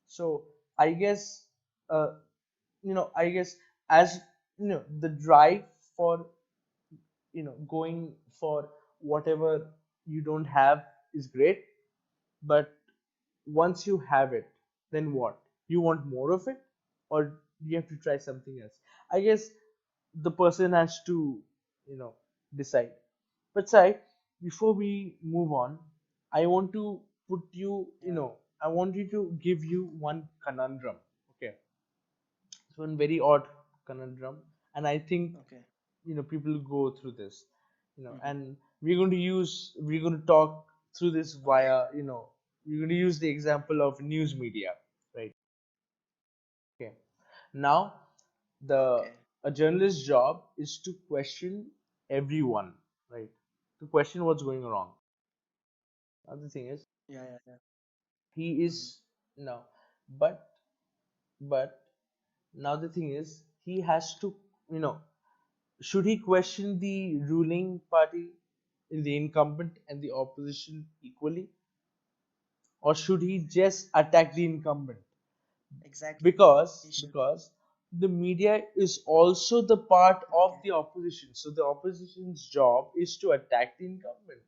So I guess, uh, I guess, as the drive for going for whatever you don't have is great, but once you have it, then what? You want more of it, or you have to try something else? I guess the person has to you know decide. But Sai, before we move on, I want to put you, Yeah. I want you to give you one conundrum. Okay. So one very odd conundrum. And I think, Okay. people go through this, Hmm. and we're going to talk through this Okay. via, we're going to use the example of news media, right? Okay. Now, the Okay. A journalist's job is to question everyone, right? To question what's going wrong. Other thing is, Yeah, yeah, yeah. he Mhm. is no, but but now the thing is, he has to, you know, should he question the ruling party, the incumbent and the opposition equally, or should he just attack the incumbent? Exactly. because He should. because the media is also the part of Okay. the opposition, so the opposition's job is to attack the incumbent,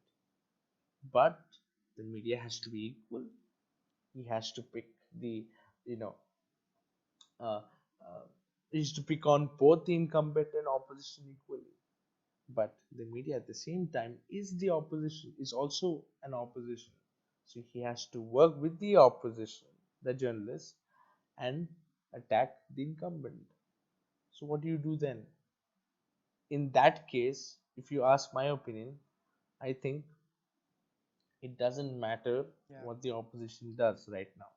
but the media has to be equal. He has to pick the, you know, uh, uh, he has to pick on both the incumbent and opposition equally. But the media at the same time is the opposition, is also an opposition, so he has to work with the opposition, the journalist, and attack the incumbent. So what do you do then? In that case, if you ask my opinion, I think it doesn't matter Yeah. what the opposition does right now.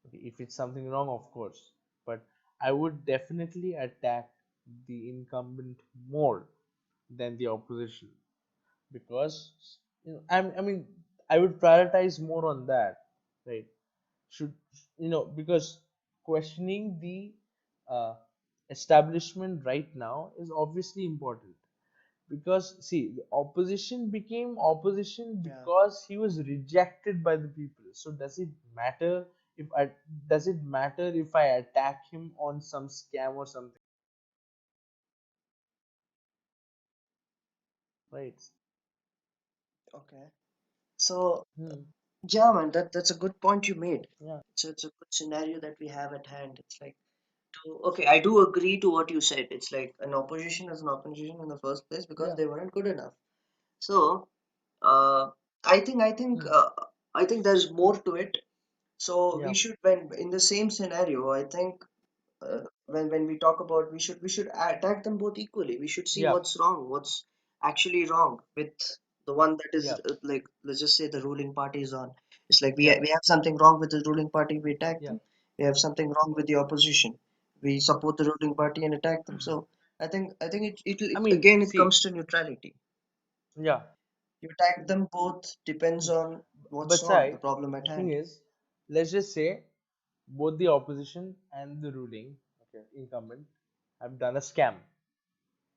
Okay, if it's something wrong, of course, but I would definitely attack the incumbent more than the opposition, because, you know, I mean, I would prioritize more on that, right? Should, you know, because questioning the uh, establishment right now is obviously important, because see, the opposition became opposition Yeah. because he was rejected by the people. So if I does it matter if I attack him on some scam or something, right? Okay. So Hmm. yeah, man, that's a good point you made. Yeah. It's a good scenario that we have at hand. It's like okay, I do agree to what you said. It's like an opposition as an opposition in the first place because Yeah. they weren't good enough. So uh, I think I think Hmm. uh, I think there's more to it. So we Yeah. should, when in the same scenario, I think when we talk about, we should attack them both equally. We should see Yeah. what's wrong, what's actually wrong with the one that is Yeah. like, let's just say the ruling party is on. It's like Yeah. we have something wrong with the ruling party, we attack Yeah. them. We have something wrong with the opposition, we support the ruling party and attack them. So I think I it mean, again it see, comes to neutrality. yeah. You attack them both depends Hmm. on what's But wrong, the Sai, problem at the thing hand. is, let's just say both the opposition and the ruling, okay, incumbent, have done a scam,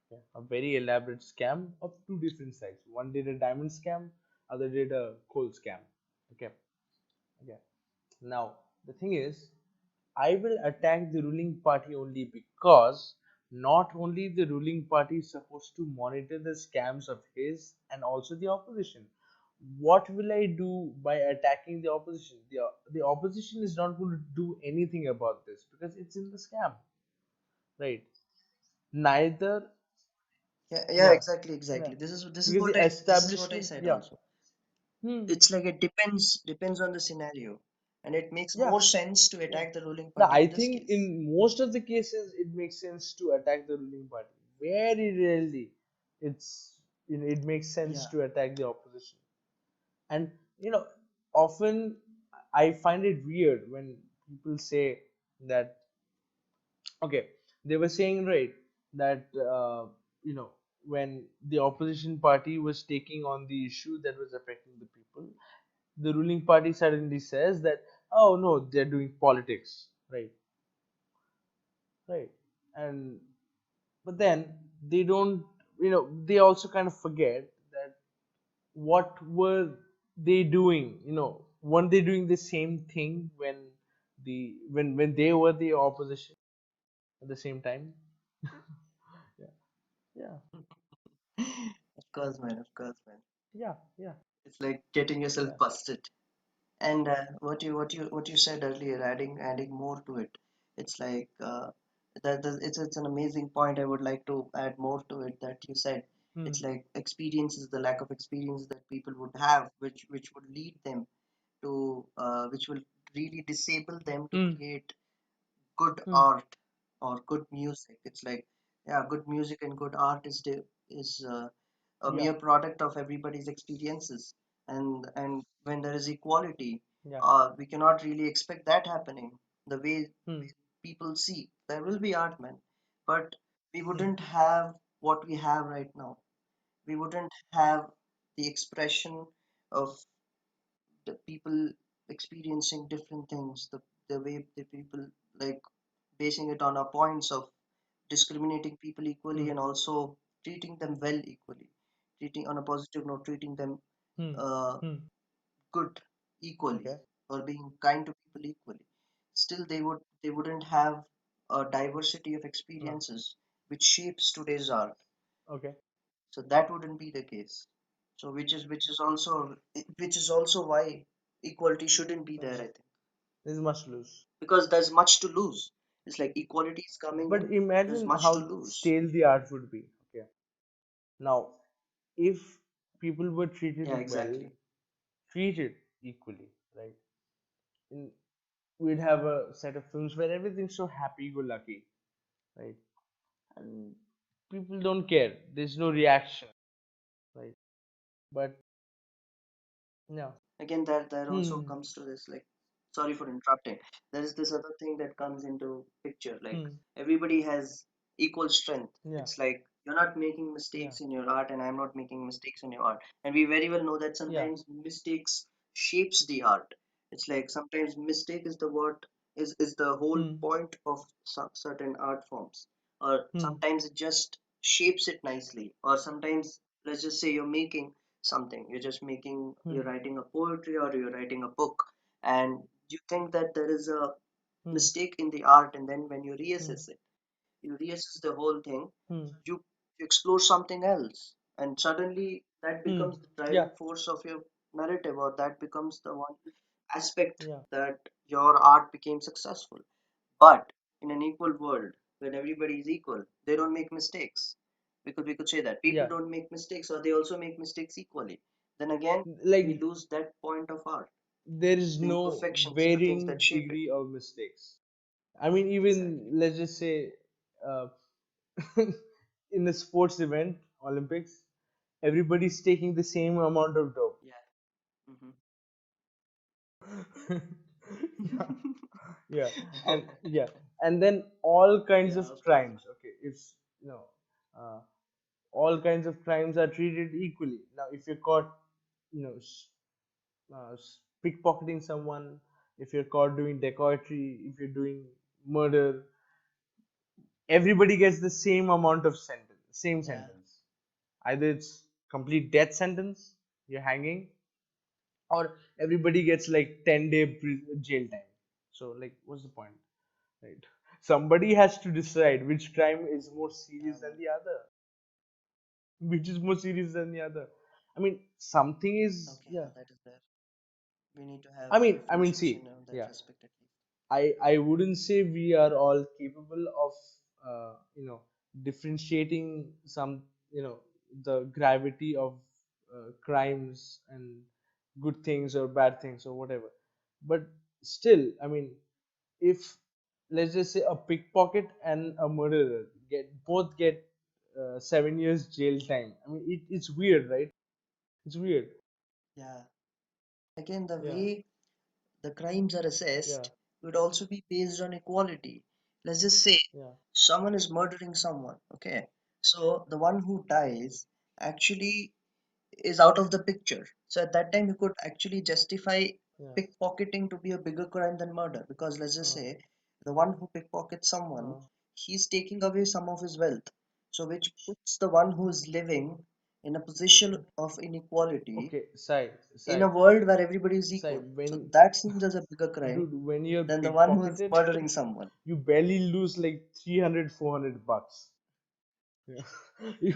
okay, a very elaborate scam of two different sides. One did a diamond scam, other did a coal scam. Okay, okay. Now the thing is, I will attack the ruling party only because not only the ruling party is supposed to monitor the scams of his and also the opposition. What will I do by attacking the opposition? The opposition is not going to do anything about this because it's in the scam, right? Neither, Yeah, yeah, yeah, exactly, yeah, exactly. because the This is what I establishment, said yeah, also. hmm, It's like it depends on the scenario, and it makes yeah, more sense to yeah. attack the ruling Now, party I in this think case. in most of the cases it makes sense to attack the ruling party. Very rarely, it's, you know, it makes sense Yeah, to attack the opposition. And, you know, often I find it weird when people say that, okay, they were saying, right, that you know, when the opposition party was taking on the issue that was affecting the people, the ruling party suddenly says that, oh no, they're doing politics, right? Right. And but then they don't, you know, they also kind of forget that what were they doing, you know, weren't they doing the same thing when when they were the opposition at the same time? Yeah. Yeah. of course, man, of course, man. Yeah. Yeah. It's like getting yourself Yeah. busted. And what you said earlier, adding more to it, it's like it's an amazing point. I would like to add more to it that you said. Hmm. It's like experiences, the lack of experience that people would have, which would lead them to which will really disable them to Hmm. create good Hmm. art or good music. It's like, yeah, good music and good art is a Yeah. mere product of everybody's experiences, and when there is equality, Yeah. we cannot really expect that happening the way Hmm. people see. There will be art, man, but we Hmm. wouldn't have what we have right now. We wouldn't have the expression of the people experiencing different things, the way the people like basing it on our points of discriminating people equally Hmm. and also treating them well equally, treating on a positive note, treating them Hmm. uh, Hmm. good equally Okay. or being kind to people equally. Still, they wouldn't have a diversity of No. experiences which shapes today's art. Okay. So that wouldn't be the case. So which is also why equality shouldn't be there, Okay. I think, There's much to lose. because there's much to lose. It's like equality is coming But in. There's imagine much to how lose. stale the art would be. Okay. Now, if people were Yeah, treated well, exactly. treated equally, right? In, we'd have a set of films where everything's so happy-go-lucky, right? And people don't care. There's no reaction, right? But no. Again, that also Hmm. comes to this, like, sorry for interrupting. There is this other thing that comes into picture. Like, Hmm. everybody has equal strength. Yeah. It's like you're not making Yeah. mistakes in your art, and I'm not making mistakes in your art. And we very well know that Yeah. sometimes mistakes shapes the art. It's like sometimes mistake is the word is the whole Hmm. point of some certain art forms, or Hmm. sometimes it just shapes it nicely, or sometimes let's just say you're Hmm. writing a poetry or you're writing a book, and you think that there is a Hmm. mistake in the art, and then when Hmm. you reassess the whole thing, Hmm. you explore something else, and suddenly that Hmm. becomes the Yeah. driving force of your narrative, or that becomes the one aspect Yeah. that your art became successful. But in an equal world, when everybody is equal, they don't make mistakes. Because we could say that people Yeah. don't make mistakes, or they also make mistakes equally. Then again, we Like lose that point of art, there is the no imperfections, the things that varying shape it. degree of mistakes. I mean, even Exactly. let's just say, uh, in a sports event, Olympics, everybody's taking the same amount of dope. Yeah. Hmm. Yeah, yeah, and then all kinds Yeah, of of course. crimes. Okay, if you know, uh, all kinds of crimes are treated equally. Now, if you're caught, you know, pickpocketing someone, if you're caught doing dacoity, if you're doing murder, everybody gets the same amount of same Yeah. sentence. Either it's complete death sentence, you're hanging, or everybody gets like 10-day jail time. So, like, what's the point, right? Somebody has to decide which crime is more Yeah, serious than man. the other. Which is more serious than the other. I mean, something is, Okay, yeah. yeah, that is there. We need to have I mean, differentiation see, on that yeah. respect at least. I wouldn't say we are all capable of differentiating some the gravity of crimes and good things or bad things or whatever. But still, I mean, if let's just say a pickpocket and a murderer get 7 years jail time. I mean, it's weird, right? It's weird. Yeah. Again, the Yeah, way the crimes are yeah, assessed would also be based on equality. Let's just say yeah, someone is murdering someone, okay? So the one who dies actually is out of the picture. So at that time, you could actually justify yeah. pickpocketing to be a bigger crime than murder, because let's just Uh, say the one who pickpockets someone, uh, he's taking away some of his wealth. So which puts the one who is living in a position of inequality okay, side, in a side. world where everybody is Sai, equal. So when that seems as a bigger crime dude, when you're than the one who is pickpocketed, murdering someone. you barely lose like 300, $400. Yeah.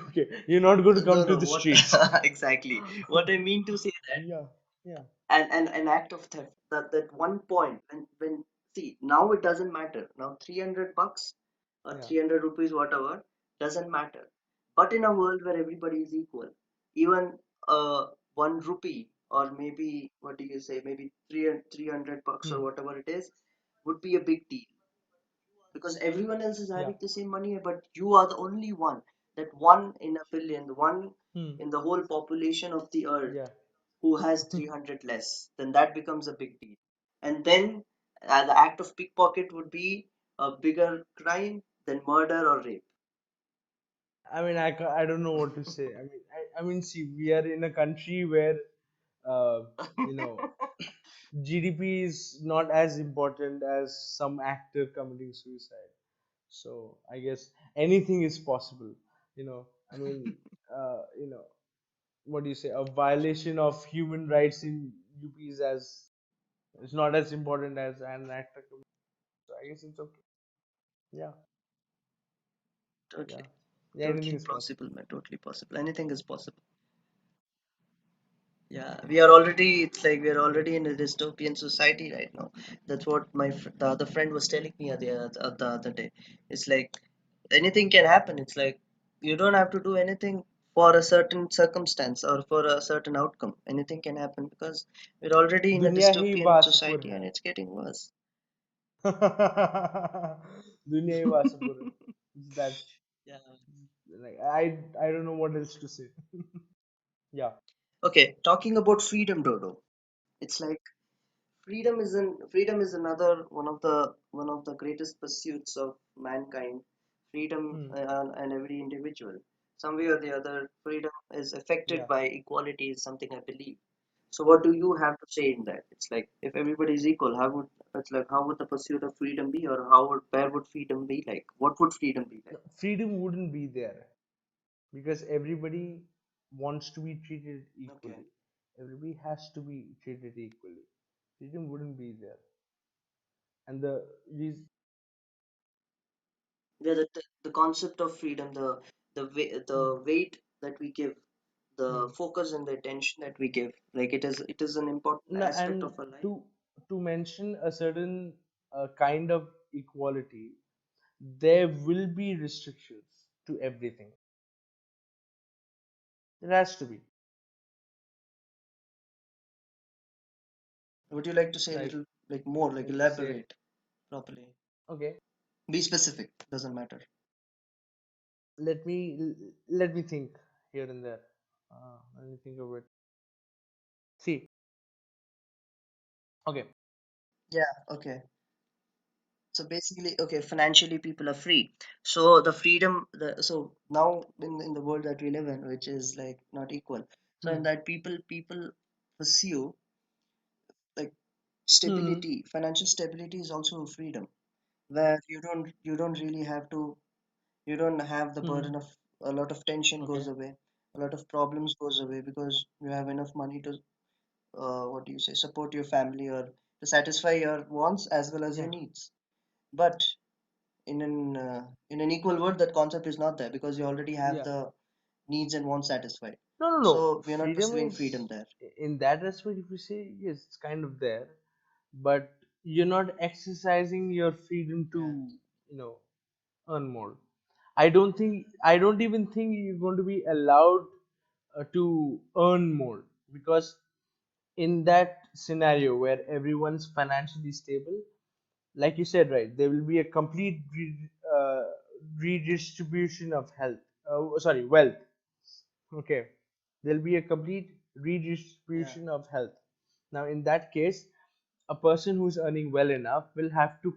Okay, you're not going to No, come to no, the what streets. exactly? What I mean to say that Yeah, yeah, and an act of theft, that one point when see, now it doesn't matter. Now $300 or yeah. 300 rupees, whatever, doesn't matter. But in a world where everybody is equal, even 1 rupee, or maybe what do you say, maybe 300 bucks or Hmm, whatever it is, would be a big deal, because everyone else is yeah, having the same money, but you are the only one, that one in a billion, the one hmm, in the whole population of the earth yeah. who has 300 less, then that becomes a big deal. And then the act of pickpocket would be a bigger crime than murder or rape. I don't know what to say. I mean, see, we are in a country where, uh, you know, GDP is not as important as some actor committing suicide. So I guess anything is possible. You know, I mean, you know, what do you say? A violation of human rights in UP is as it's not as important as an actor. So I guess it's okay. Yeah, Totally, yeah, yeah. Anything totally is possible. possible, man. Totally possible. Anything is possible. Yeah, we are already, it's like we are already in a dystopian society right now. That's what the other friend was telling me the other day. It's like anything can happen. It's like you don't have to do anything for a certain circumstance or for a certain outcome. Anything can happen because we're already in a दुनिया ही dystopian वासपुर society है. and it's getting worse. दुनिया ही वासपुर है. That Yeah. like I don't know what else to say. Yeah. Okay, talking about freedom, Dodo. It's like freedom is another one of the greatest pursuits of mankind. Freedom Hmm. and every individual. Some way or the other, freedom is affected Yeah. by equality is something I believe. So what do you have to say in that? It's like if everybody is equal, how would the pursuit of freedom be, or where would freedom be like? What would freedom be like? No, freedom wouldn't be there because everybody wants to be treated Okay. equally. Everybody has to be treated equally. Freedom wouldn't be there. And the reason, Yeah, the concept of freedom, hmm, the weight that we give, the hmm. focus and the attention that we give, like it is an important No, aspect and of our life. to mention a certain kind of equality, there will be restrictions to everything. There has to be. Would you like to say a Like, little like more, like let me say, elaborate properly? okay, Be specific, doesn't matter. let me think here and there. Let me think of it. See, okay. Yeah, okay. So basically, okay, financially people are free. So the freedom, so now in the world that we live in, which is like not equal. So in Hmm. that people pursue like Hmm. stability. Financial stability is also a freedom where you don't really have to, you don't have the Hmm. burden of a lot of tension goes Okay. away, a lot of problems goes away because you have enough money to what do you say, support your family or to satisfy your wants as well as your Yeah. needs. But in an equal world, that concept is not there because you already have Yeah. the needs and wants satisfied. No, no, no. So we are not Freedom pursuing is, freedom there. in that respect, if you say, yes, it's kind of there, but you're not exercising your freedom Yeah. to, you know, earn more. I don't even think you're going to be allowed to earn more because in that scenario where everyone's financially stable, like you said, right, there will be a complete redistribution of health. Sorry, wealth. Okay, there'll be a complete Yeah. redistribution of health. Now, in that case, a person who's earning well enough will have to,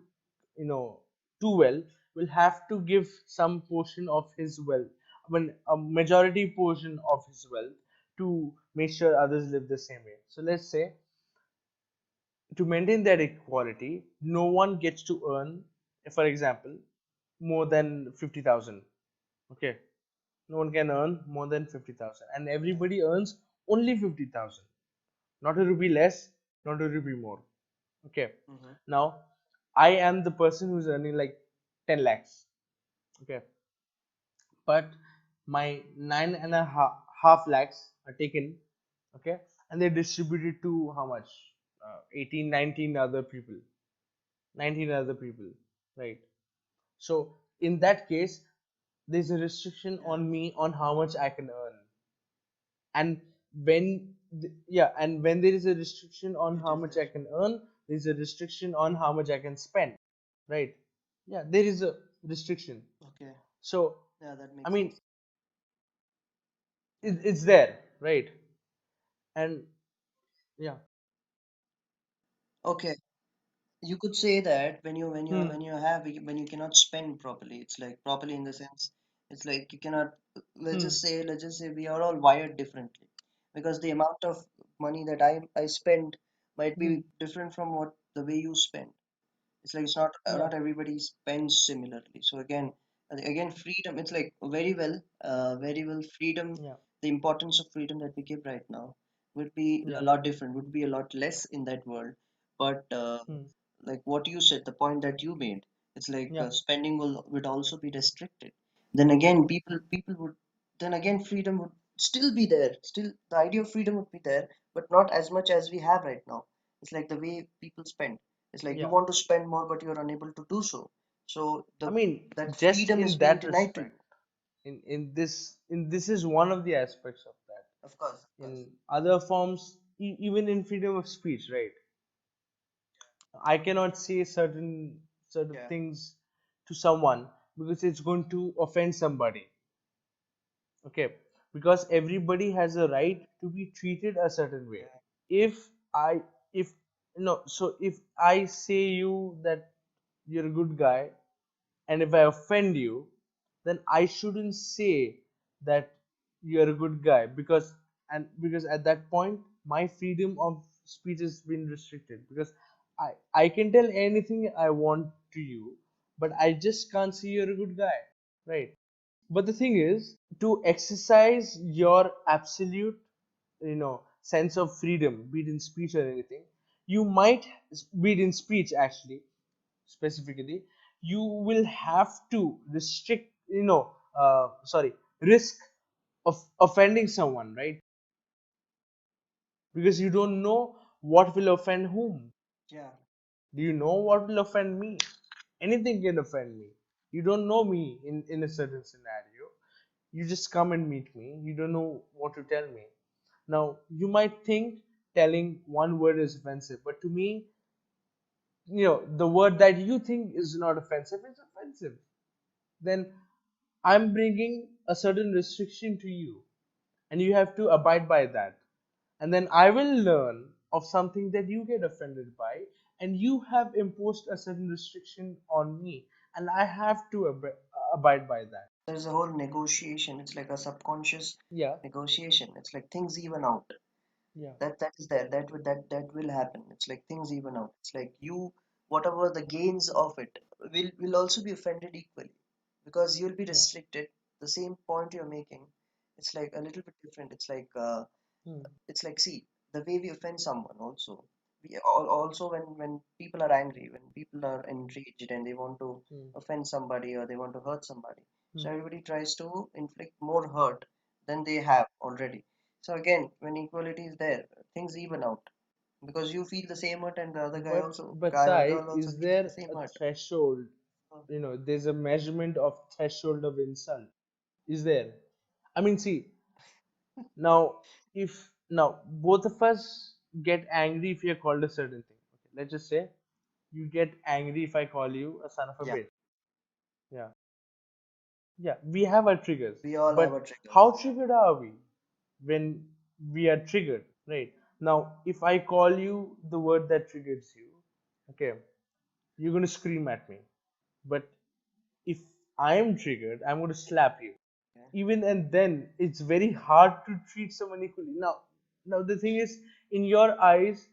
you know, too well, will have to give some portion of his wealth, I mean, a majority portion of his wealth to make sure others live the same way. So, let's say to maintain that equality, no one gets to earn, for example, more than 50,000. Okay, no one can earn more than 50,000, and Yeah. everybody earns only 50,000, not a rupee less, not a rupee more. Okay, Hmm. now I am the person who's earning like 10 lakhs. Okay, but my half lakhs are taken. Okay, and they're distributed to how much? 18, 19 other people. 19 other people, right? So in that case, there's a restriction Yeah. on me on how much I can earn. And yeah, and when there is a restriction on It how is much there. I can earn, there's a restriction on how much I can spend, right? Yeah, there is a restriction. Okay. So Yeah, that I makes mean, sense. it's there, right? And yeah. Okay. You could say that when you Hmm. when you have when you cannot spend properly, it's like properly in the sense It's like you cannot, Hmm. let's just say we are all wired differently, because the amount of money that I spend might Hmm. be different from what the way you spend. It's like it's not Yeah. not everybody spends similarly. So again, freedom. It's like very well freedom. Yeah. The importance of freedom that we give right now would be a Yeah. lot different. Would be a lot less in that world. But Hmm. like what you said, the point that you made, it's like Yeah. spending would also be restricted. Then again, people would then again freedom would still be there. Still, the idea of freedom would be there, but not as much as we have right now. It's like the way people spend. It's like you Yeah. want to spend more, but you're unable to do so. So I the mean, that just freedom is in being that denied to respect, you. in this is one of the aspects of that. Of course, of course. In other forms, even in freedom of speech, right? I cannot say certain Yeah, things to someone because it's going to offend somebody. Okay, because everybody has a right to be treated a certain way. yeah, If I if no, so if I say you that you're a good guy, and if I offend you, then I shouldn't say that you're a good guy because at that point my freedom of speech has been restricted because I can tell anything I want to you, but I just can't say you're a good guy, right? But the thing is, to exercise your absolute, sense of freedom, be it in speech or anything, you might, be it in speech actually, specifically, you will have to restrict, sorry, risk of offending someone, right? Because you don't know what will offend whom. yeah. Do you know what will offend me? Anything can offend me. You don't know me in a certain scenario. You just come and meet me. You don't know what to tell me. Now, you might think telling one word is offensive, but to me, the word that you think is not offensive is offensive. Then I'm bringing a certain restriction to you, and you have to abide by that. And then I will learn of something that you get offended by, and you have imposed a certain restriction on me, and I have to abide by that. There's a whole negotiation. It's like a subconscious Yeah, negotiation. It's like things even out. yeah, That is there. That will happen. It's like things even out. It's like you, whatever the gains of it will also be offended equally, because you'll be yeah. restricted. The same point you're making, it's like a little bit different. Hmm, It's like, see, the way we offend someone also, also when people are angry, when people are enraged and they want to hmm, offend somebody or they want to hurt somebody, hmm. so everybody tries to inflict more hurt than they have already. So again, when equality is there, things even out, because you feel the same hurt and the other But guy or Sai, girl also is feels there the same a hurt. threshold? So, There's a measurement of threshold of insult. Is there? I mean, see, now if now both of us get angry if you're called a certain thing. Okay, let's just say you get angry if I call you a son of a yeah, bitch. Yeah. Yeah, we have our triggers. we all have our But triggers. how triggered are we when we are triggered? Right. Now, if I call you the word that triggers you, okay, you're going to scream at me. But if I am triggered, I'm going to slap you. Yeah, Even and then, it's very hard to treat someone equally. Now the thing is, in your eyes,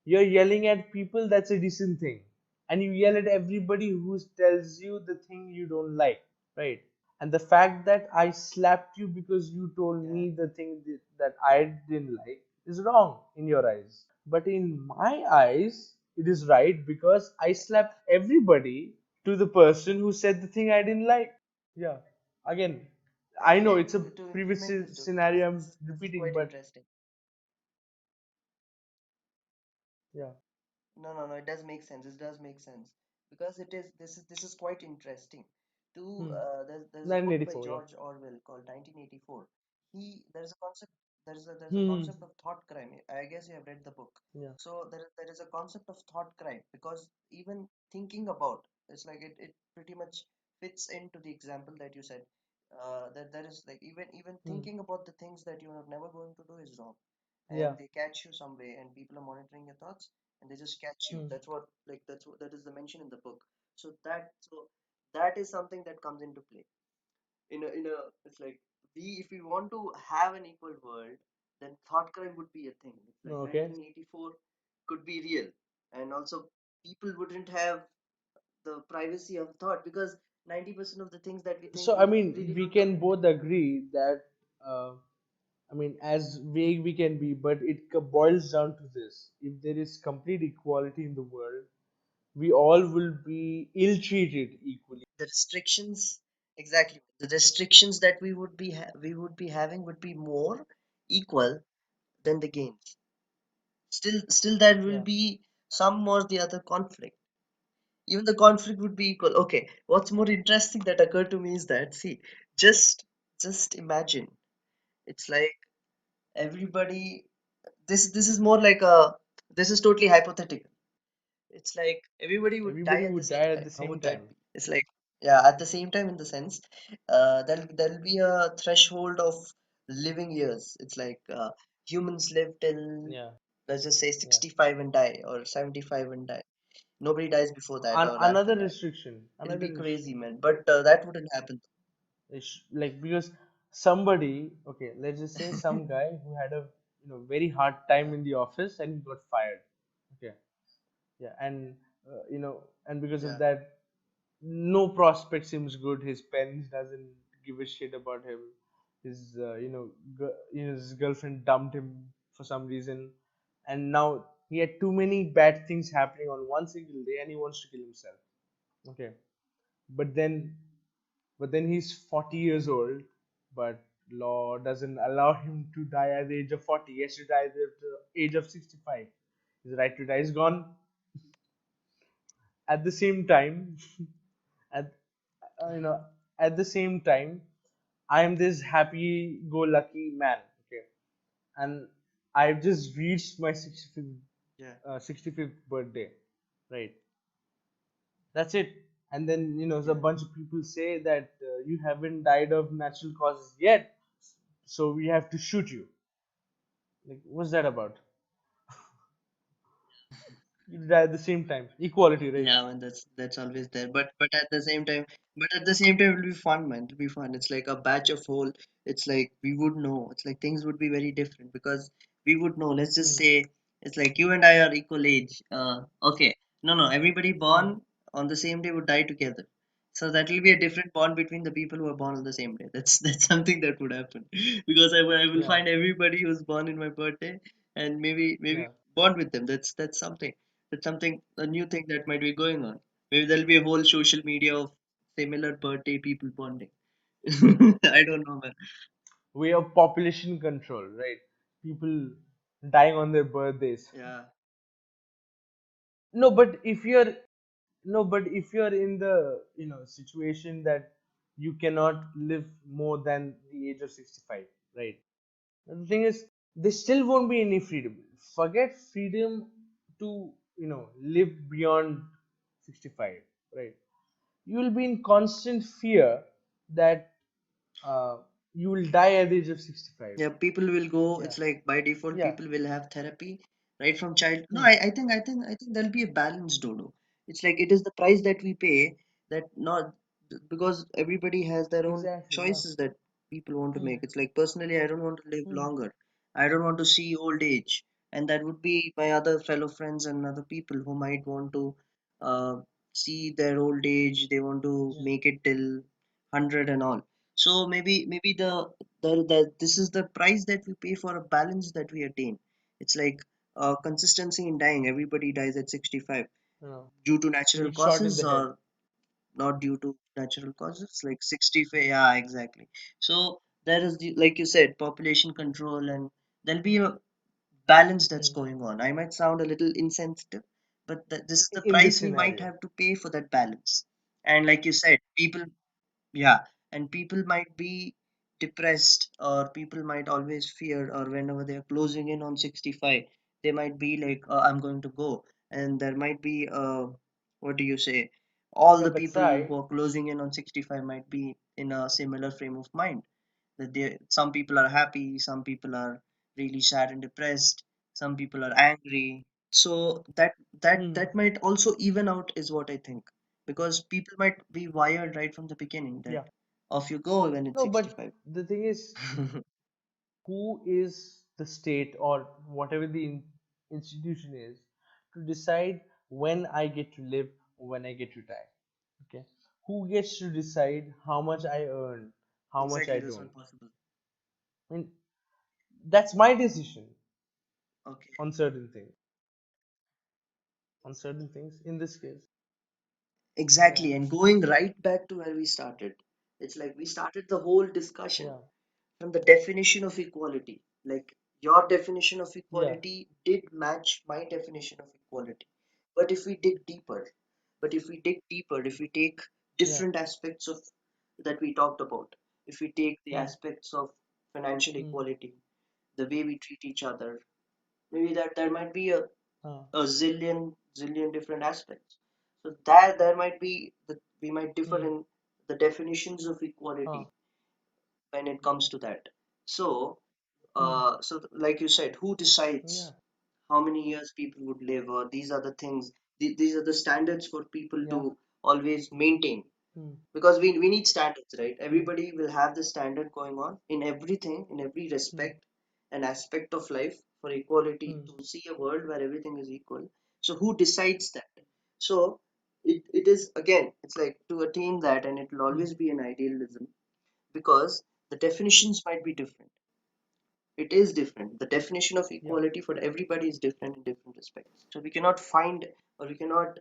you're yelling at people, that's a decent thing. And you yell at everybody who tells you the thing you don't like, right? And the fact that I slapped you because you told yeah, me the thing that I didn't like is wrong in your eyes. But in my eyes, it is right because I yeah. slapped everybody to the person who said the thing I didn't like. Yeah. Again, I know Again, it's a to previous implement this, scenario I'm this is repeating, quite but interesting. yeah. No, no, no. It does make sense. It does make sense, because it is. This is quite interesting. Hmm. There's a book by 1984, yeah. George Orwell called 1984. There's a concept. There's a Hmm. concept of thought crime. I guess you have read the book. Yeah. So there is a concept of thought crime, because even thinking about, it's like it pretty much fits into the example that you said. That there is like, even Hmm. thinking about the things that you are never going to do is wrong, Yeah. and they catch you some way, and people are monitoring your thoughts, and they just catch you. Hmm. That is the mention in the book. So that is something that comes into play. in a it's like we if we want to have an equal world, then thought crime would be a thing. It's like Okay. 1984 could be real, and also people wouldn't have the privacy of thought because 90% of the things that we think So I we mean, really we don't can commit. both agree that uh, I mean, as vague we can be, but it boils down to this: if there is complete equality in the world, we all will be ill-treated equally. The restrictions, exactly, the restrictions that we would be having would be more equal than the gains. Still there will Yeah. be some or the other conflict. Even the conflict would be equal. Okay, what's more interesting that occurred to me is that, see, just just imagine, it's like everybody, this is more like a, this is totally hypothetical. It's like everybody would die Everybody at the would same die at time. the How same would that time. be? It's like, yeah, at the same time, in the sense, there'll be a threshold of living years. It's like humans live till, Yeah. let's just say, Yeah. 65 and die, or 75 and die. Nobody dies before that or after Another that. restriction. It'll Another be crazy, restriction. man. But that wouldn't happen. Like because somebody, okay, let's just say some guy who had a very hard time in the office and he got fired. Okay. Yeah, and and because of Yeah. that, no prospect seems good. His parents doesn't give a shit about him. His his girlfriend dumped him for some reason, and now he had too many bad things happening on one single day, and he wants to kill himself. Okay, but then he's 40 years old, but law doesn't allow him to die at the age of 40. He has to die at the age of 65. His right to die is gone. At the same time, at you know, at the same time, I am this happy-go-lucky man. Okay, and I've just reached my 65th, Yeah. 65th birthday, right? That's it. And then a Yeah. bunch of people say that you haven't died of natural causes yet, so we have to shoot you. Like, what's that about? You die at the same time. Equality, right? Yeah, man, that's always there. But at the same time, it'll be fun, man. It'll be fun. It's like a batch of whole. It's like we would know. It's like things would be very different because we would know. Let's just Hmm. say it's like you and I are equal age. Okay. No, no. Everybody Hmm. born on the same day would die together. So that will be a different bond between the people who are born on the same day. That's something that would happen because I will Yeah. find everybody who's born in my birthday and maybe Yeah. bond with them. That's something. It's something, a new thing that might be going on. Maybe there'll be a whole social media of similar birthday people bonding. I don't know, man. Way of population control, right? People dying on their birthdays. Yeah. No, but if you're no, but if you're in the situation that you cannot live more than the age of 65, right? The thing is, there still won't be any freedom. Forget freedom to live beyond 65, right? You will be in constant fear that you will die at the age of 65. Yeah, people will go. Yeah, It's like by default, yeah. people will have therapy right from child. No, Hmm. I think there'll be a balance, Dodo. It's like it is the price that we pay that not because everybody has their own Exactly. Yeah. choices that people want to Hmm. make. It's like personally, I don't want to live Hmm. longer. I don't want to see old age, and that would be my other fellow friends and other people who might want to uh, see their old age. They want to Yeah. make it till 100 and all. So maybe the this is the price that we pay for a balance that we attain. It's like consistency in dying. Everybody dies at 65 You know, due to you natural get shot in causes the head. or not due to natural causes, like 65. Yeah, exactly. So there is the, like you said, population control, and there'll be a balance that's Hmm. going on. I might sound a little insensitive, but this is the In this price we might scenario. have to pay for that balance. And like you said, people, yeah, and people might be depressed, or people might always fear, or whenever they're closing in on 65, they might be like, I'm going to go. And there might be, what do you say? All No, the but people Sai, who are closing in on 65 might be in a similar frame of mind. That some people are happy, some people are really sad and depressed, some people are angry. So that hmm, might also even out, is what I think, because people might be wired right from the beginning that yeah, Off you go when it's No, but 65. the thing is, who is the state or whatever the institution is to decide when I get to live or when I get to die? Okay. Who gets to decide how much I earn, how much Exactly, I that's don't? not possible. I mean, that's my decision Okay. on certain things. On certain things, in this case. Yeah. Exactly, and going right back to where we started, it's like we started the whole discussion Yeah. from the definition of equality. Like your definition of Yeah. equality did match my definition of equality. But if we dig deeper, if we take Yeah. different aspects of that we talked about, if we take the Hmm. aspects of financial Hmm. equality, the way we treat each other, maybe that there might be Uh, a zillion different aspects. So there might be that we might differ hmm. in the definitions of Uh, equality when it comes to that. So, hmm. like you said, who Yeah. decides how many years people would live, or these are the things, these are the standards for people Yeah. to always maintain. Hmm. Because we need standards, right? Hmm. Everybody will have the standard going on in everything, in every Hmm. respect and aspect of life for equality, Hmm. to see a world where everything is equal. So, who decides that? So, it is again, it's like to attain that, and it will Hmm. always be an idealism because the definitions might be different. It is different. The definition of Yeah. equality for everybody is different in different respects. So we cannot find, or we cannot,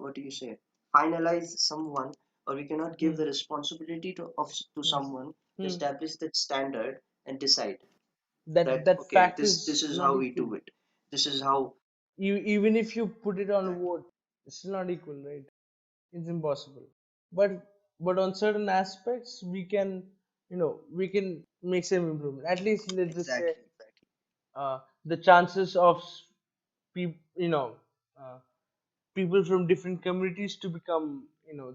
what do you say, finalize someone, or we cannot give Hmm. the responsibility to Hmm. someone to Hmm. establish that standard and decide That that that okay, fact this is is not how we equal. do it. This is how. Even if you put it on a Exactly. vote, it's still not equal, right? It's impossible. But on certain aspects, we can, we can make some improvement. At least let's just say, Exactly. Exactly. the chances of people, uh, people from different communities to become,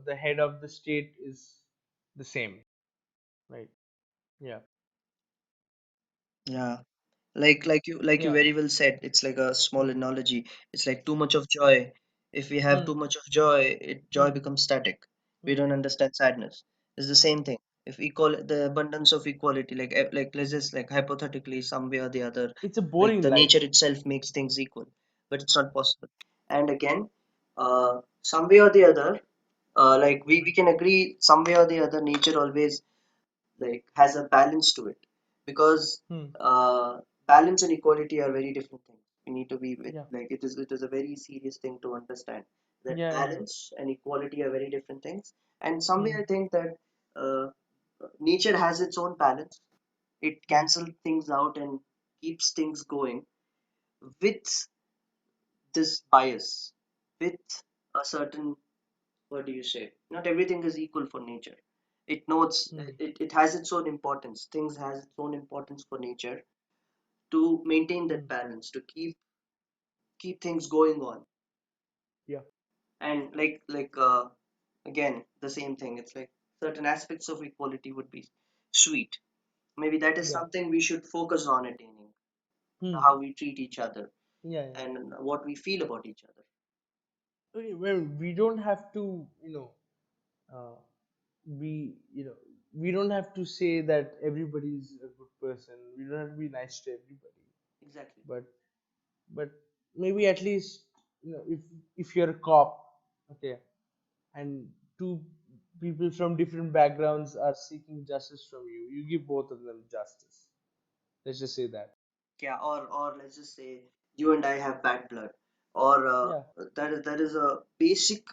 the head of the state is the same, right? Yeah. Yeah. Like you Yeah. very well said, it's like a small Hmm. analogy. It's like too much of joy. If we have Hmm. too much of joy, joy Hmm. becomes static. We Hmm. don't understand sadness. It's the same thing. If equal the abundance of equality, like let's just like hypothetically, some way or the other, It's a like boring the life. nature itself makes things equal, but it's not possible. And again, some way or the other, like we can agree, some way or the other, nature always like has a balance to it because Hmm. balance and equality are very different things. We need to be with Yeah. like it is a very serious thing to understand that Yeah. Yeah. balance and equality are very different things. And some way Hmm. I think that uh, nature has its own balance. It Hmm. cancels things out and keeps things going with this bias, with a certain, what do you say? Not everything is equal for nature. It notes Hmm. it has its own importance. Things has its own importance for nature to maintain Hmm. that balance, to keep things going on. Yeah. And again, the same thing. It's like certain aspects of equality would be sweet. Maybe that is Yeah. something we should focus on attaining. Hmm. How we treat each other Yeah. Yeah. and what we feel about each other. Okay, well, we don't have to, uh, be, we don't have to say that everybody's a good person. We don't have to be nice to everybody. Exactly. But, but maybe at least, if you're a cop, okay, and two people from different backgrounds are seeking justice from you, you give both of them justice. Let's just say that. Yeah, or let's just say you and I have bad blood, or Yeah. that is a basic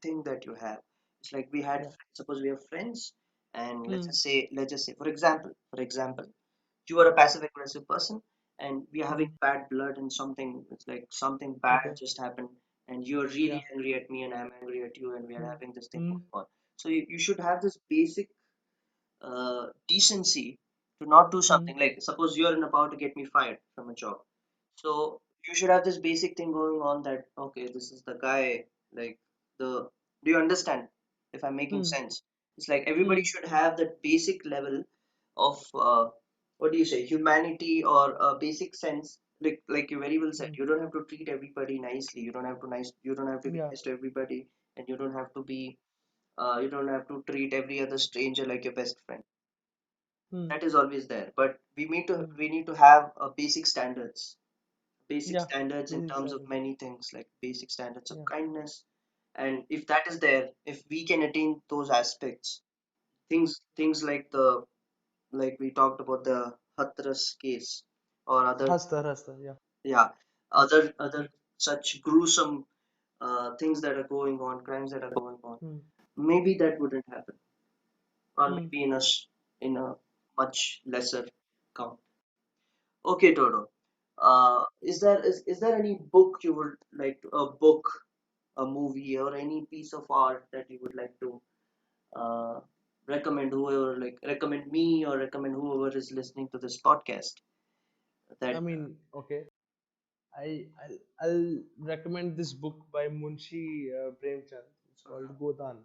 thing that you have. It's like we had Yeah. suppose we have friends, and Hmm. let's just say for example, you are a passive aggressive person, and we are Hmm. having bad blood, and something it's like something bad Okay. just happened, and you're Yeah. really angry at me, and I'm angry at you, and we are Hmm. having this thing Hmm. going on. So you should have this basic decency to not do Hmm. something like suppose you're about to get me fired from a job, so you should have this basic thing going on that okay, this is the guy, like the do you understand if I'm making Hmm. sense? It's like everybody Hmm. should have that basic level of what do you say, humanity, or a basic sense, like you very well said, Hmm. you don't have to treat everybody nicely, you don't have to be Yeah. nice to everybody, and you don't have to be You don't have to treat every other stranger like your best friend. Hmm. That is always there, but Hmm. we need to have basic Yeah. standards in Basic terms of standard. many things, like basic standards of Yeah. kindness. And if that is there, if we can attain those aspects, things like the, like we talked about the Hathras case, or other, Hasta, hasta. Yeah. yeah, Hmm. other such gruesome things that are going on, crimes that are going on, Hmm. maybe that wouldn't happen, or Hmm. maybe in a much lesser count. Okay, Toto. Is there any book you would like to, a book, a movie, or any piece of art that you would like to uh, recommend whoever, like recommend me or recommend whoever is listening to this podcast? I That mean, okay. I'll recommend this book by Munshi Premchand. It's called uh Godan.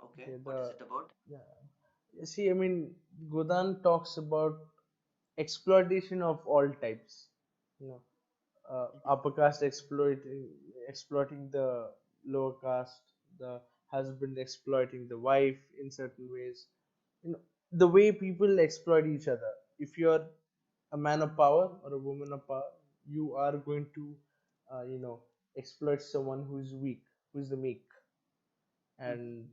okay, Okay, what is it about? yeah. You see, I mean, Godan talks about exploitation of all types. You know, upper caste exploiting the lower caste, the husband exploiting the wife in certain ways. You know, the way people exploit each other. If you're a man of power or a woman of power, you are going to, exploit someone who's weak, who's the meek, Mhm. and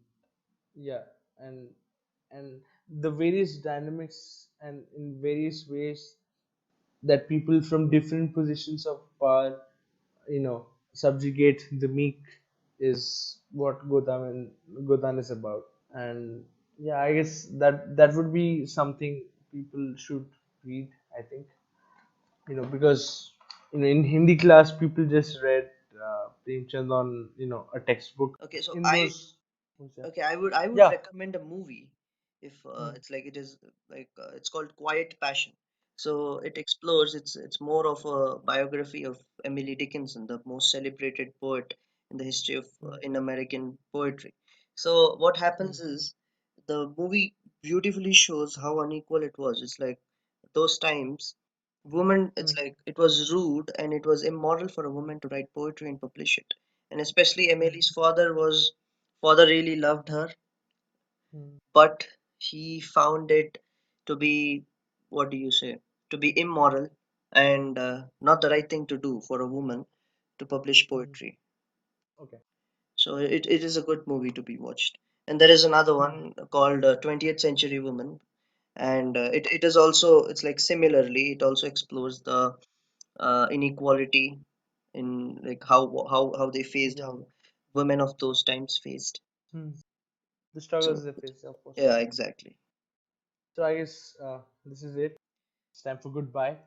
yeah, and and the various dynamics and in various ways that people from different positions of power, subjugate the meek is what Godan is about. And yeah, I guess that would be something people should read, I think. Because in Hindi class people just read Premchand on a textbook. Okay, so In those, okay, I would yeah. recommend a movie if Hmm. it's like it is like it's called Quiet Passion. So it explores, it's more of a biography of Emily Dickinson, the most celebrated poet in the history of Hmm. in American poetry. So what Hmm. happens is the movie beautifully shows how unequal it was. It's like those times, woman, Hmm. it's like it was rude and it was immoral for a woman to write poetry and publish it. And especially Hmm. Emily's father really loved her, Hmm. but he found it to be, what do you say, to be immoral and not the right thing to do for a woman to publish Hmm. poetry. Okay. So it is a good movie to be watched. And there is another Hmm. one called 20th Century Woman, and it is also, it's like similarly it also explores the inequality in like how they faced, Yeah. how women of those times faced. Hmm. The struggles So they face, of course. yeah, exactly. So I guess this is it. It's time for goodbye.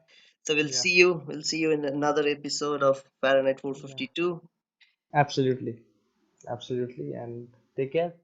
So Yeah. we'll see you in another episode of Fahrenheit Yeah. 452. Absolutely. Absolutely. And take care.